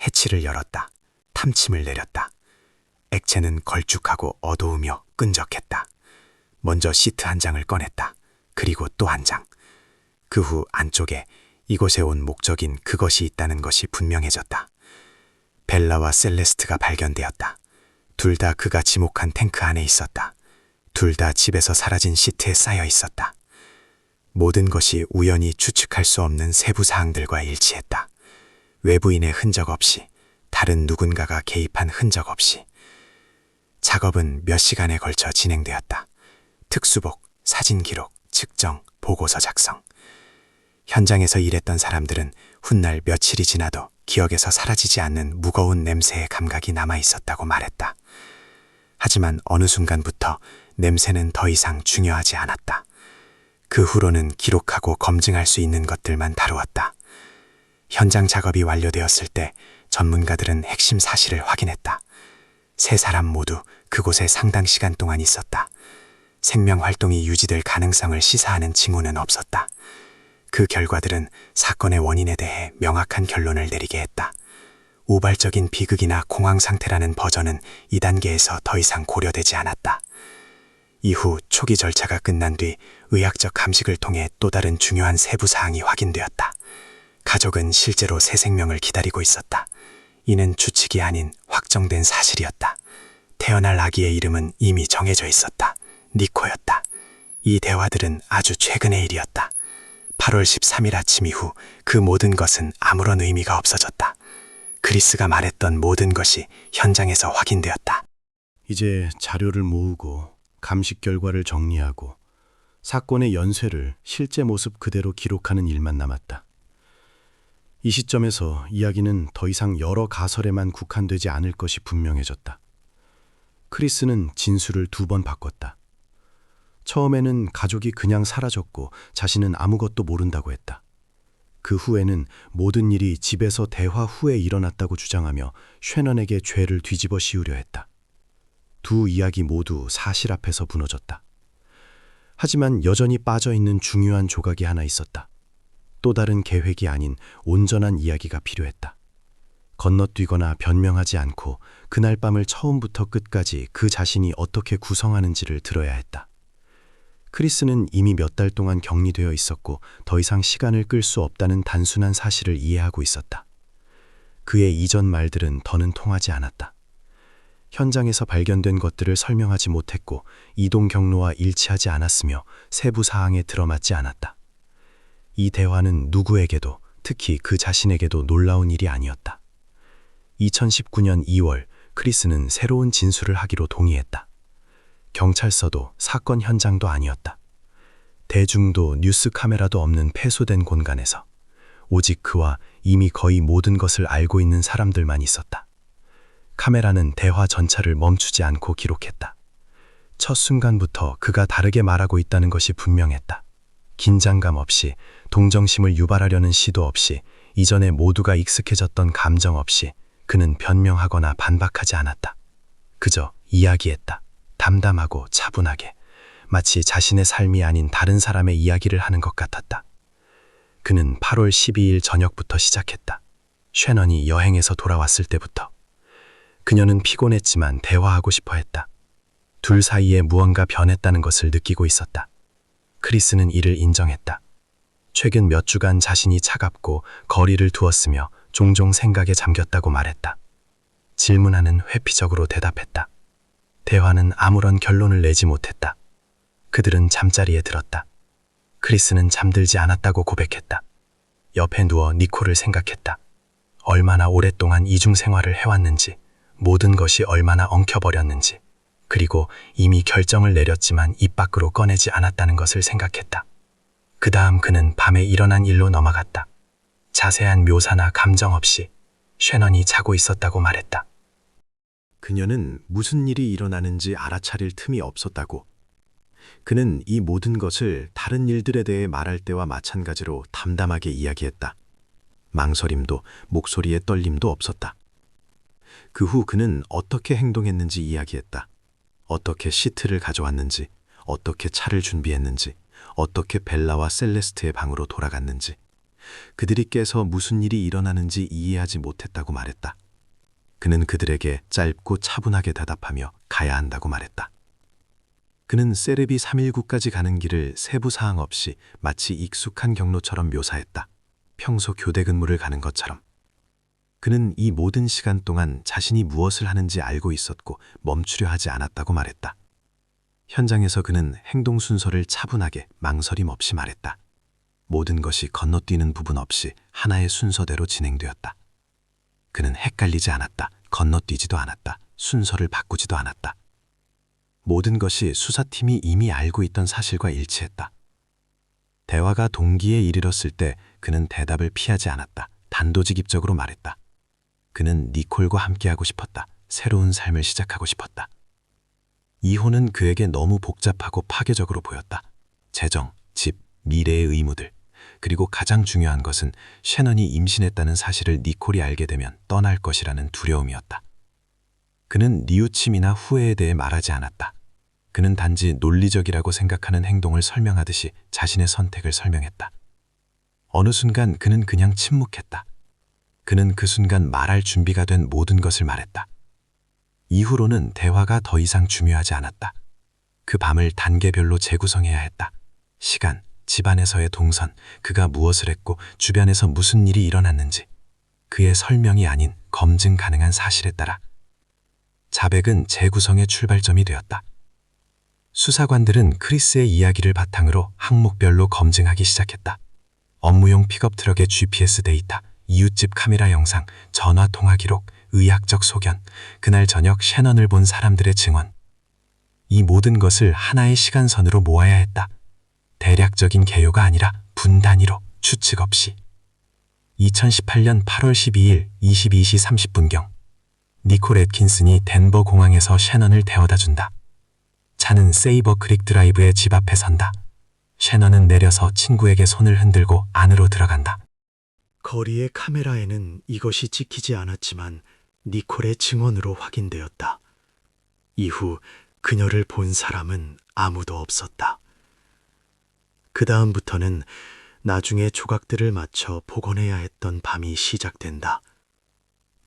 해치를 열었다. 탐침을 내렸다. 액체는 걸쭉하고 어두우며 끈적했다. 먼저 시트 한 장을 꺼냈다. 그리고 또 한 장. 그 후 안쪽에 이곳에 온 목적인 그것이 있다는 것이 분명해졌다. 벨라와 셀레스트가 발견되었다. 둘 다 그가 지목한 탱크 안에 있었다. 둘 다 집에서 사라진 시트에 쌓여 있었다. 모든 것이 우연히 추측할 수 없는 세부 사항들과 일치했다. 외부인의 흔적 없이, 다른 누군가가 개입한 흔적 없이. 작업은 몇 시간에 걸쳐 진행되었다. 특수복, 사진 기록, 측정, 보고서 작성. 현장에서 일했던 사람들은 훗날 며칠이 지나도 기억에서 사라지지 않는 무거운 냄새의 감각이 남아 있었다고 말했다. 하지만 어느 순간부터 냄새는 더 이상 중요하지 않았다. 그 후로는 기록하고 검증할 수 있는 것들만 다루었다. 현장 작업이 완료되었을 때 전문가들은 핵심 사실을 확인했다. 세 사람 모두 그곳에 상당 시간 동안 있었다. 생명 활동이 유지될 가능성을 시사하는 징후는 없었다. 그 결과들은 사건의 원인에 대해 명확한 결론을 내리게 했다. 우발적인 비극이나 공황 상태라는 버전은 이 단계에서 더 이상 고려되지 않았다. 이후 초기 절차가 끝난 뒤 의학적 감식을 통해 또 다른 중요한 세부 사항이 확인되었다. 가족은 실제로 새 생명을 기다리고 있었다. 이는 추측이 아닌 확정된 사실이었다. 태어날 아기의 이름은 이미 정해져 있었다. 니코였다. 이 대화들은 아주 최근의 일이었다. 8월 13일 아침 이후 그 모든 것은 아무런 의미가 없어졌다. 크리스가 말했던 모든 것이 현장에서 확인되었다. 이제 자료를 모으고 감식 결과를 정리하고 사건의 연쇄를 실제 모습 그대로 기록하는 일만 남았다. 이 시점에서 이야기는 더 이상 여러 가설에만 국한되지 않을 것이 분명해졌다. 크리스는 진술을 2번 바꿨다. 처음에는 가족이 그냥 사라졌고 자신은 아무것도 모른다고 했다. 그 후에는 모든 일이 집에서 대화 후에 일어났다고 주장하며 쉐넌에게 죄를 뒤집어 씌우려 했다. 두 이야기 모두 사실 앞에서 무너졌다. 하지만 여전히 빠져있는 중요한 조각이 하나 있었다. 또 다른 계획이 아닌 온전한 이야기가 필요했다. 건너뛰거나 변명하지 않고 그날 밤을 처음부터 끝까지 그 자신이 어떻게 구성하는지를 들어야 했다. 크리스는 이미 몇 달 동안 격리되어 있었고 더 이상 시간을 끌 수 없다는 단순한 사실을 이해하고 있었다. 그의 이전 말들은 더는 통하지 않았다. 현장에서 발견된 것들을 설명하지 못했고 이동 경로와 일치하지 않았으며 세부 사항에 들어맞지 않았다. 이 대화는 누구에게도, 특히 그 자신에게도 놀라운 일이 아니었다. 2019년 2월 크리스는 새로운 진술을 하기로 동의했다. 경찰서도 사건 현장도 아니었다. 대중도 뉴스 카메라도 없는 폐소된 공간에서 오직 그와 이미 거의 모든 것을 알고 있는 사람들만 있었다. 카메라는 대화 전차를 멈추지 않고 기록했다. 첫 순간부터 그가 다르게 말하고 있다는 것이 분명했다. 긴장감 없이, 동정심을 유발하려는 시도 없이, 이전에 모두가 익숙해졌던 감정 없이 그는 변명하거나 반박하지 않았다. 그저 이야기했다. 담담하고 차분하게, 마치 자신의 삶이 아닌 다른 사람의 이야기를 하는 것 같았다. 그는 8월 12일 저녁부터 시작했다. 셰넌이 여행에서 돌아왔을 때부터. 그녀는 피곤했지만 대화하고 싶어 했다. 둘 사이에 무언가 변했다는 것을 느끼고 있었다. 크리스는 이를 인정했다. 최근 몇 주간 자신이 차갑고 거리를 두었으며 종종 생각에 잠겼다고 말했다. 질문하는 회피적으로 대답했다. 대화는 아무런 결론을 내지 못했다. 그들은 잠자리에 들었다. 크리스는 잠들지 않았다고 고백했다. 옆에 누워 니콜을 생각했다. 얼마나 오랫동안 이중 생활을 해왔는지, 모든 것이 얼마나 엉켜버렸는지, 그리고 이미 결정을 내렸지만 입 밖으로 꺼내지 않았다는 것을 생각했다. 그 다음 그는 밤에 일어난 일로 넘어갔다. 자세한 묘사나 감정 없이 셰넌이 자고 있었다고 말했다. 그녀는 무슨 일이 일어나는지 알아차릴 틈이 없었다고. 그는 이 모든 것을 다른 일들에 대해 말할 때와 마찬가지로 담담하게 이야기했다. 망설임도 목소리에 떨림도 없었다. 그 후 그는 어떻게 행동했는지 이야기했다. 어떻게 시트를 가져왔는지, 어떻게 차를 준비했는지, 어떻게 벨라와 셀레스트의 방으로 돌아갔는지, 그들이 깨서 무슨 일이 일어나는지 이해하지 못했다고 말했다. 그는 그들에게 짧고 차분하게 대답하며 가야 한다고 말했다. 그는 세르비 319까지 가는 길을 세부 사항 없이 마치 익숙한 경로처럼 묘사했다. 평소 교대 근무를 가는 것처럼. 그는 이 모든 시간 동안 자신이 무엇을 하는지 알고 있었고 멈추려 하지 않았다고 말했다. 현장에서 그는 행동 순서를 차분하게 망설임 없이 말했다. 모든 것이 건너뛰는 부분 없이 하나의 순서대로 진행되었다. 그는 헷갈리지 않았다. 건너뛰지도 않았다. 순서를 바꾸지도 않았다. 모든 것이 수사팀이 이미 알고 있던 사실과 일치했다. 대화가 동기에 이르렀을 때 그는 대답을 피하지 않았다. 단도직입적으로 말했다. 그는 니콜과 함께하고 싶었다. 새로운 삶을 시작하고 싶었다. 이혼은 그에게 너무 복잡하고 파괴적으로 보였다. 재정, 집, 미래의 의무들, 그리고 가장 중요한 것은 셰넌이 임신했다는 사실을 니콜이 알게 되면 떠날 것이라는 두려움이었다. 그는 뉘우침이나 후회에 대해 말하지 않았다. 그는 단지 논리적이라고 생각하는 행동을 설명하듯이 자신의 선택을 설명했다. 어느 순간 그는 그냥 침묵했다. 그는 그 순간 말할 준비가 된 모든 것을 말했다. 이후로는 대화가 더 이상 중요하지 않았다. 그 밤을 단계별로 재구성해야 했다. 시간, 집안에서의 동선, 그가 무엇을 했고 주변에서 무슨 일이 일어났는지, 그의 설명이 아닌 검증 가능한 사실에 따라. 자백은 재구성의 출발점이 되었다. 수사관들은 크리스의 이야기를 바탕으로 항목별로 검증하기 시작했다. 업무용 픽업 트럭의 GPS 데이터, 이웃집 카메라 영상, 전화 통화 기록, 의학적 소견, 그날 저녁 셰넌을 본 사람들의 증언. 이 모든 것을 하나의 시간선으로 모아야 했다. 대략적인 개요가 아니라 분 단위로, 추측 없이. 2018년 8월 12일 22시 30분경 니콜 애킨슨이 덴버 공항에서 셰넌을 데워다 준다. 차는 세이버 크릭 드라이브의 집 앞에 선다. 셰넌은 내려서 친구에게 손을 흔들고 안으로 들어간다. 거리의 카메라에는 이것이 찍히지 않았지만 니콜의 증언으로 확인되었다. 이후 그녀를 본 사람은 아무도 없었다. 그 다음부터는 나중에 조각들을 맞춰 복원해야 했던 밤이 시작된다.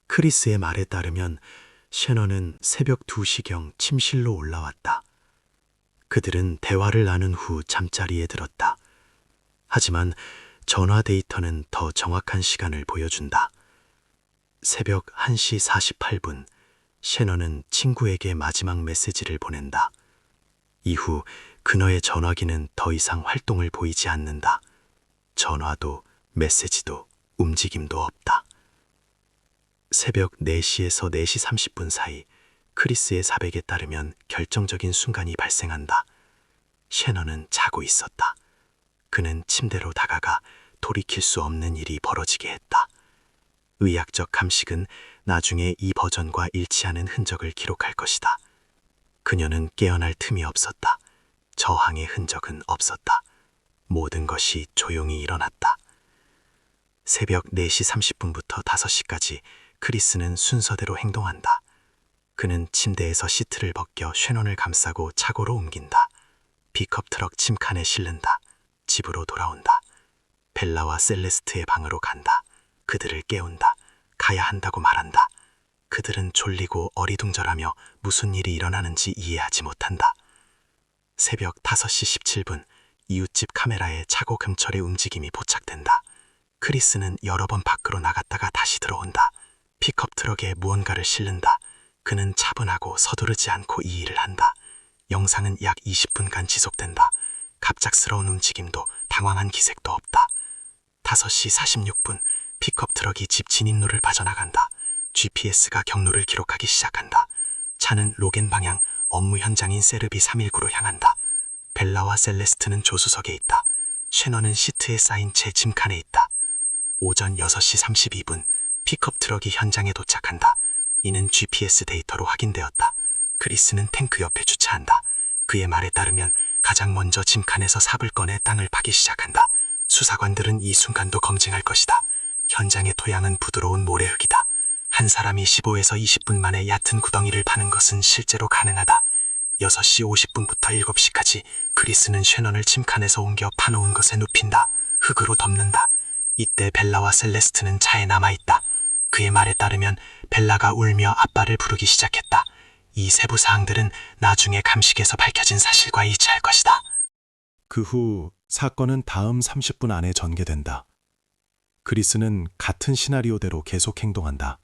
크리스의 말에 따르면 셰넌은 새벽 2시경 침실로 올라왔다. 그들은 대화를 나눈 후 잠자리에 들었다. 하지만 전화 데이터는 더 정확한 시간을 보여준다. 새벽 1시 48분, 셰넌은 친구에게 마지막 메시지를 보낸다. 이후 그녀의 전화기는 더 이상 활동을 보이지 않는다. 전화도 메시지도 움직임도 없다. 새벽 4시에서 4시 30분 사이 크리스의 사백에 따르면 결정적인 순간이 발생한다. 셰넌은 자고 있었다. 그는 침대로 다가가 돌이킬 수 없는 일이 벌어지게 했다. 의학적 감식은 나중에 이 버전과 일치하는 흔적을 기록할 것이다. 그녀는 깨어날 틈이 없었다. 저항의 흔적은 없었다. 모든 것이 조용히 일어났다. 새벽 4시 30분부터 5시까지 크리스는 순서대로 행동한다. 그는 침대에서 시트를 벗겨 쉐넌을 감싸고 차고로 옮긴다. 픽업 트럭 침칸에 실른다. 집으로 돌아온다. 벨라와 셀레스트의 방으로 간다. 그들을 깨운다. 가야 한다고 말한다. 그들은 졸리고 어리둥절하며 무슨 일이 일어나는지 이해하지 못한다. 새벽 5시 17분 이웃집 카메라에 차고 금철의 움직임이 포착된다. 크리스는 여러 번 밖으로 나갔다가 다시 들어온다. 픽업 트럭에 무언가를 실른다. 그는 차분하고 서두르지 않고 이 일을 한다. 영상은 약 20분간 지속된다. 갑작스러운 움직임도 당황한 기색도 없다. 5시 46분 픽업 트럭이 집 진입로를 빠져나간다. GPS가 경로를 기록하기 시작한다. 차는 로겐 방향 업무 현장인 세르비 319로 향한다. 벨라와 셀레스트는 조수석에 있다. 쉐넌은 시트에 쌓인 채 짐칸에 있다. 오전 6시 32분 픽업 트럭이 현장에 도착한다. 이는 GPS 데이터로 확인되었다. 크리스는 탱크 옆에 주차한다. 그의 말에 따르면 가장 먼저 짐칸에서 삽을 꺼내 땅을 파기 시작한다. 수사관들은 이 순간도 검증할 것이다. 현장의 토양은 부드러운 모래흙이다. 한 사람이 15에서 20분 만에 얕은 구덩이를 파는 것은 실제로 가능하다. 6시 50분부터 7시까지 크리스는 쉐넌을 침칸에서 옮겨 파놓은 것에 눕힌다. 흙으로 덮는다. 이때 벨라와 셀레스트는 차에 남아있다. 그의 말에 따르면 벨라가 울며 아빠를 부르기 시작했다. 이 세부 사항들은 나중에 감식에서 밝혀진 사실과 일치할 것이다. 그 후 사건은 다음 30분 안에 전개된다. 크리스는 같은 시나리오대로 계속 행동한다.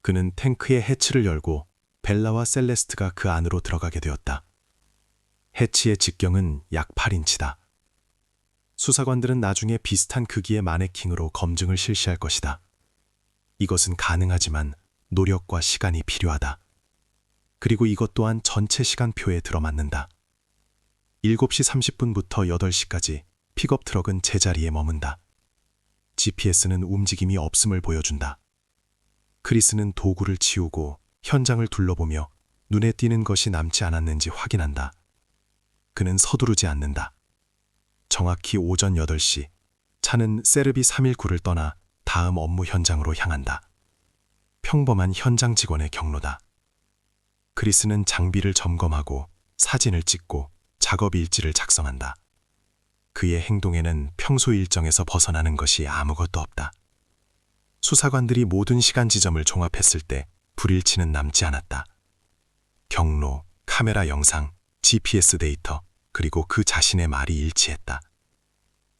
그는 탱크의 해치를 열고 벨라와 셀레스트가 그 안으로 들어가게 되었다. 해치의 직경은 약 8인치다. 수사관들은 나중에 비슷한 크기의 마네킹으로 검증을 실시할 것이다. 이것은 가능하지만 노력과 시간이 필요하다. 그리고 이것 또한 전체 시간표에 들어맞는다. 7시 30분부터 8시까지 픽업 트럭은 제자리에 머문다. GPS는 움직임이 없음을 보여준다. 크리스는 도구를 치우고 현장을 둘러보며 눈에 띄는 것이 남지 않았는지 확인한다. 그는 서두르지 않는다. 정확히 오전 8시 차는 세르비 319를 떠나 다음 업무 현장으로 향한다. 평범한 현장 직원의 경로다. 크리스는 장비를 점검하고 사진을 찍고 작업 일지를 작성한다. 그의 행동에는 평소 일정에서 벗어나는 것이 아무것도 없다. 수사관들이 모든 시간 지점을 종합했을 때 불일치는 남지 않았다. 경로, 카메라 영상, GPS 데이터, 그리고 그 자신의 말이 일치했다.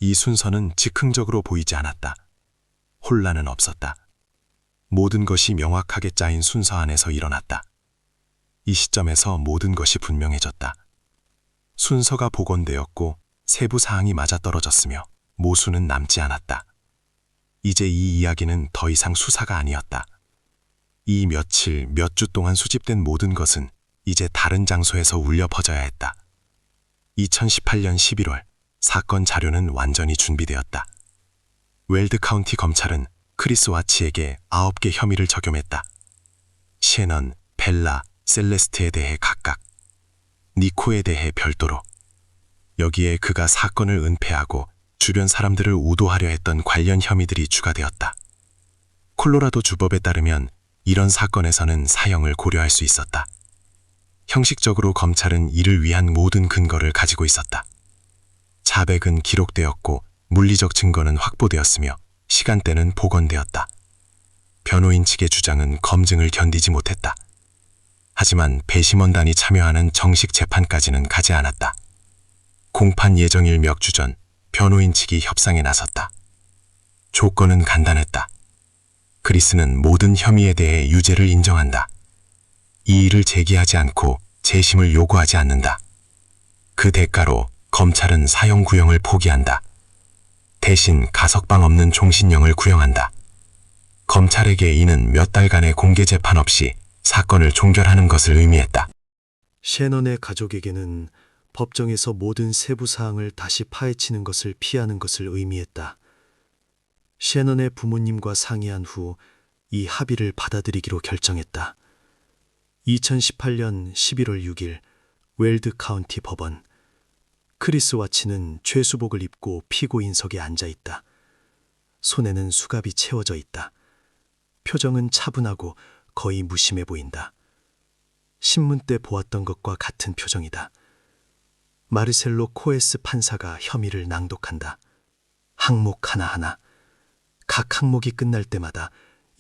이 순서는 즉흥적으로 보이지 않았다. 혼란은 없었다. 모든 것이 명확하게 짜인 순서 안에서 일어났다. 이 시점에서 모든 것이 분명해졌다. 순서가 복원되었고 세부 사항이 맞아떨어졌으며 모순은 남지 않았다. 이제 이 이야기는 더 이상 수사가 아니었다. 이 며칠, 몇 주 동안 수집된 모든 것은 이제 다른 장소에서 울려 퍼져야 했다. 2018년 11월 사건 자료는 완전히 준비되었다. 웰드 카운티 검찰은 크리스 와치에게 9개 혐의를 적용했다. 셰넌, 벨라, 셀레스트에 대해 각각, 니코에 대해 별도로. 여기에 그가 사건을 은폐하고 주변 사람들을 우도하려 했던 관련 혐의들이 추가되었다. 콜로라도 주법에 따르면 이런 사건에서는 사형을 고려할 수 있었다. 형식적으로 검찰은 이를 위한 모든 근거를 가지고 있었다. 자백은 기록되었고 물리적 증거는 확보되었으며 시간대는 복원되었다. 변호인 측의 주장은 검증을 견디지 못했다. 하지만 배심원단이 참여하는 정식 재판까지는 가지 않았다. 공판 예정일 몇 주 전 변호인 측이 협상에 나섰다. 조건은 간단했다. 크리스는 모든 혐의에 대해 유죄를 인정한다. 이의를 제기하지 않고 재심을 요구하지 않는다. 그 대가로 검찰은 사형 구형을 포기한다. 대신 가석방 없는 종신형을 구형한다. 검찰에게 이는 몇 달간의 공개 재판 없이 사건을 종결하는 것을 의미했다. 셰넌의 가족에게는 법정에서 모든 세부 사항을 다시 파헤치는 것을 피하는 것을 의미했다. 셰넌의 부모님과 상의한 후 이 합의를 받아들이기로 결정했다. 2018년 11월 6일 웰드 카운티 법원. 크리스 와치는 죄수복을 입고 피고인석에 앉아 있다. 손에는 수갑이 채워져 있다. 표정은 차분하고 거의 무심해 보인다. 신문 때 보았던 것과 같은 표정이다. 마르셀로 코에스 판사가 혐의를 낭독한다. 항목 하나하나. 각 항목이 끝날 때마다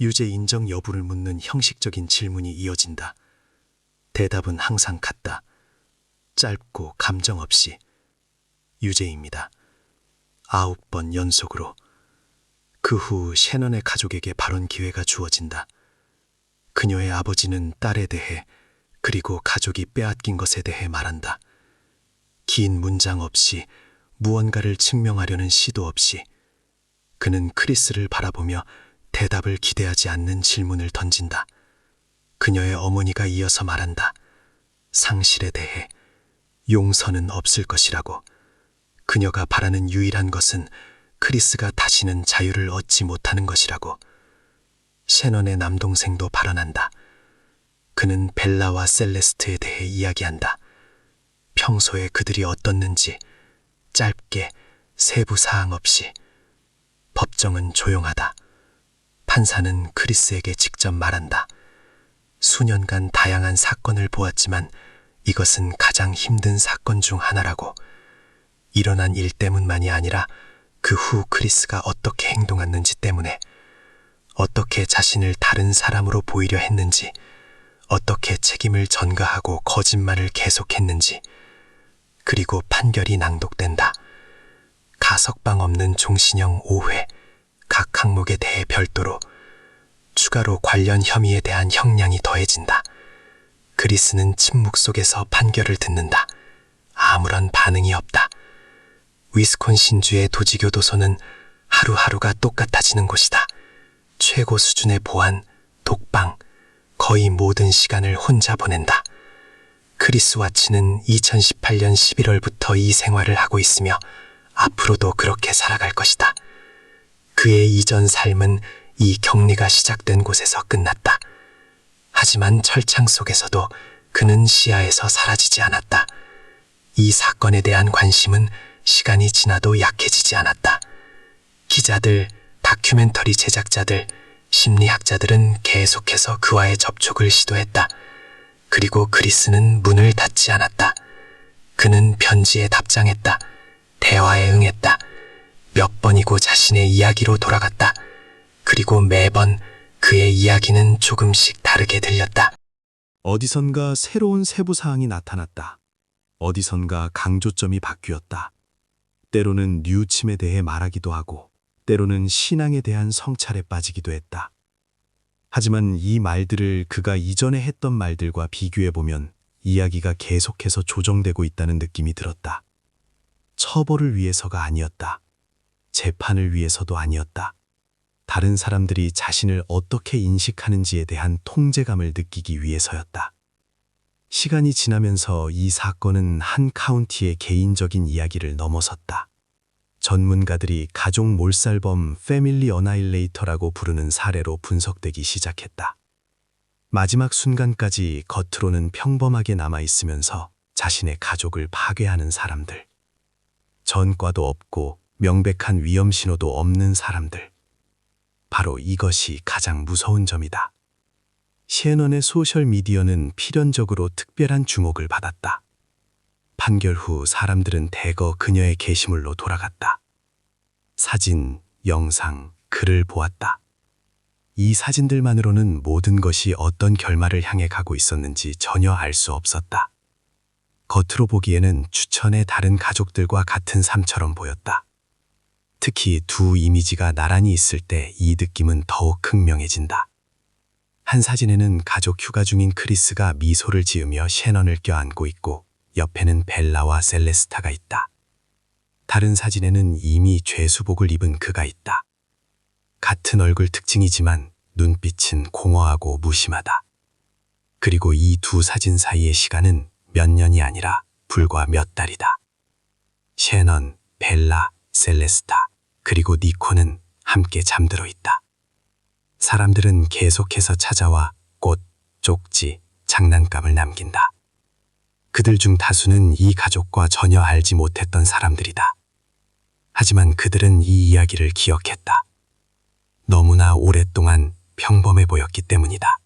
유죄 인정 여부를 묻는 형식적인 질문이 이어진다. 대답은 항상 같다. 짧고 감정 없이. 유죄입니다. 9번 연속으로. 그 후 셰넌의 가족에게 발언 기회가 주어진다. 그녀의 아버지는 딸에 대해 그리고 가족이 빼앗긴 것에 대해 말한다. 긴 문장 없이 무언가를 증명하려는 시도 없이 그는 크리스를 바라보며 대답을 기대하지 않는 질문을 던진다. 그녀의 어머니가 이어서 말한다. 상실에 대해 용서는 없을 것이라고. 그녀가 바라는 유일한 것은 크리스가 다시는 자유를 얻지 못하는 것이라고. 셰넌의 남동생도 발언한다. 그는 벨라와 셀레스트에 대해 이야기한다. 평소에 그들이 어떻는지 짧게 세부 사항 없이. 법정은 조용하다. 판사는 크리스에게 직접 말한다. 수년간 다양한 사건을 보았지만 이것은 가장 힘든 사건 중 하나라고. 일어난 일 때문만이 아니라 그 후 크리스가 어떻게 행동했는지 때문에, 어떻게 자신을 다른 사람으로 보이려 했는지, 어떻게 책임을 전가하고 거짓말을 계속했는지. 그리고 판결이 낭독된다. 가석방 없는 종신형 5회, 각 항목에 대해 별도로, 추가로 관련 혐의에 대한 형량이 더해진다. 크리스는 침묵 속에서 판결을 듣는다. 아무런 반응이 없다. 위스콘신주의 도지교도소는 하루하루가 똑같아지는 곳이다. 최고 수준의 보안, 독방, 거의 모든 시간을 혼자 보낸다. 크리스 와치는 2018년 11월부터 이 생활을 하고 있으며 앞으로도 그렇게 살아갈 것이다. 그의 이전 삶은 이 격리가 시작된 곳에서 끝났다. 하지만 철창 속에서도 그는 시야에서 사라지지 않았다. 이 사건에 대한 관심은 시간이 지나도 약해지지 않았다. 기자들, 다큐멘터리 제작자들, 심리학자들은 계속해서 그와의 접촉을 시도했다. 그리고 크리스는 문을 닫지 않았다. 그는 편지에 답장했다. 대화에 응했다. 몇 번이고 자신의 이야기로 돌아갔다. 그리고 매번 그의 이야기는 조금씩 다르게 들렸다. 어디선가 새로운 세부 사항이 나타났다. 어디선가 강조점이 바뀌었다. 때로는 뉘우침에 대해 말하기도 하고, 때로는 신앙에 대한 성찰에 빠지기도 했다. 하지만 이 말들을 그가 이전에 했던 말들과 비교해보면 이야기가 계속해서 조정되고 있다는 느낌이 들었다. 처벌을 위해서가 아니었다. 재판을 위해서도 아니었다. 다른 사람들이 자신을 어떻게 인식하는지에 대한 통제감을 느끼기 위해서였다. 시간이 지나면서 이 사건은 한 카운티의 개인적인 이야기를 넘어섰다. 전문가들이 가족 몰살범 패밀리 어나일레이터라고 부르는 사례로 분석되기 시작했다. 마지막 순간까지 겉으로는 평범하게 남아있으면서 자신의 가족을 파괴하는 사람들. 전과도 없고 명백한 위험 신호도 없는 사람들. 바로 이것이 가장 무서운 점이다. 셰넌의 소셜미디어는 필연적으로 특별한 주목을 받았다. 판결 후 사람들은 대거 그녀의 게시물로 돌아갔다. 사진, 영상, 글을 보았다. 이 사진들만으로는 모든 것이 어떤 결말을 향해 가고 있었는지 전혀 알 수 없었다. 겉으로 보기에는 추천의 다른 가족들과 같은 삶처럼 보였다. 특히 두 이미지가 나란히 있을 때 이 느낌은 더욱 극명해진다. 한 사진에는 가족 휴가 중인 크리스가 미소를 지으며 셰넌을 껴안고 있고 옆에는 벨라와 셀레스타가 있다. 다른 사진에는 이미 죄수복을 입은 그가 있다. 같은 얼굴 특징이지만 눈빛은 공허하고 무심하다. 그리고 이 두 사진 사이의 시간은 몇 년이 아니라 불과 몇 달이다. 셰넌, 벨라, 셀레스타, 그리고 니코는 함께 잠들어 있다. 사람들은 계속해서 찾아와 꽃, 쪽지, 장난감을 남긴다. 그들 중 다수는 이 가족과 전혀 알지 못했던 사람들이다. 하지만 그들은 이 이야기를 기억했다. 너무나 오랫동안 평범해 보였기 때문이다.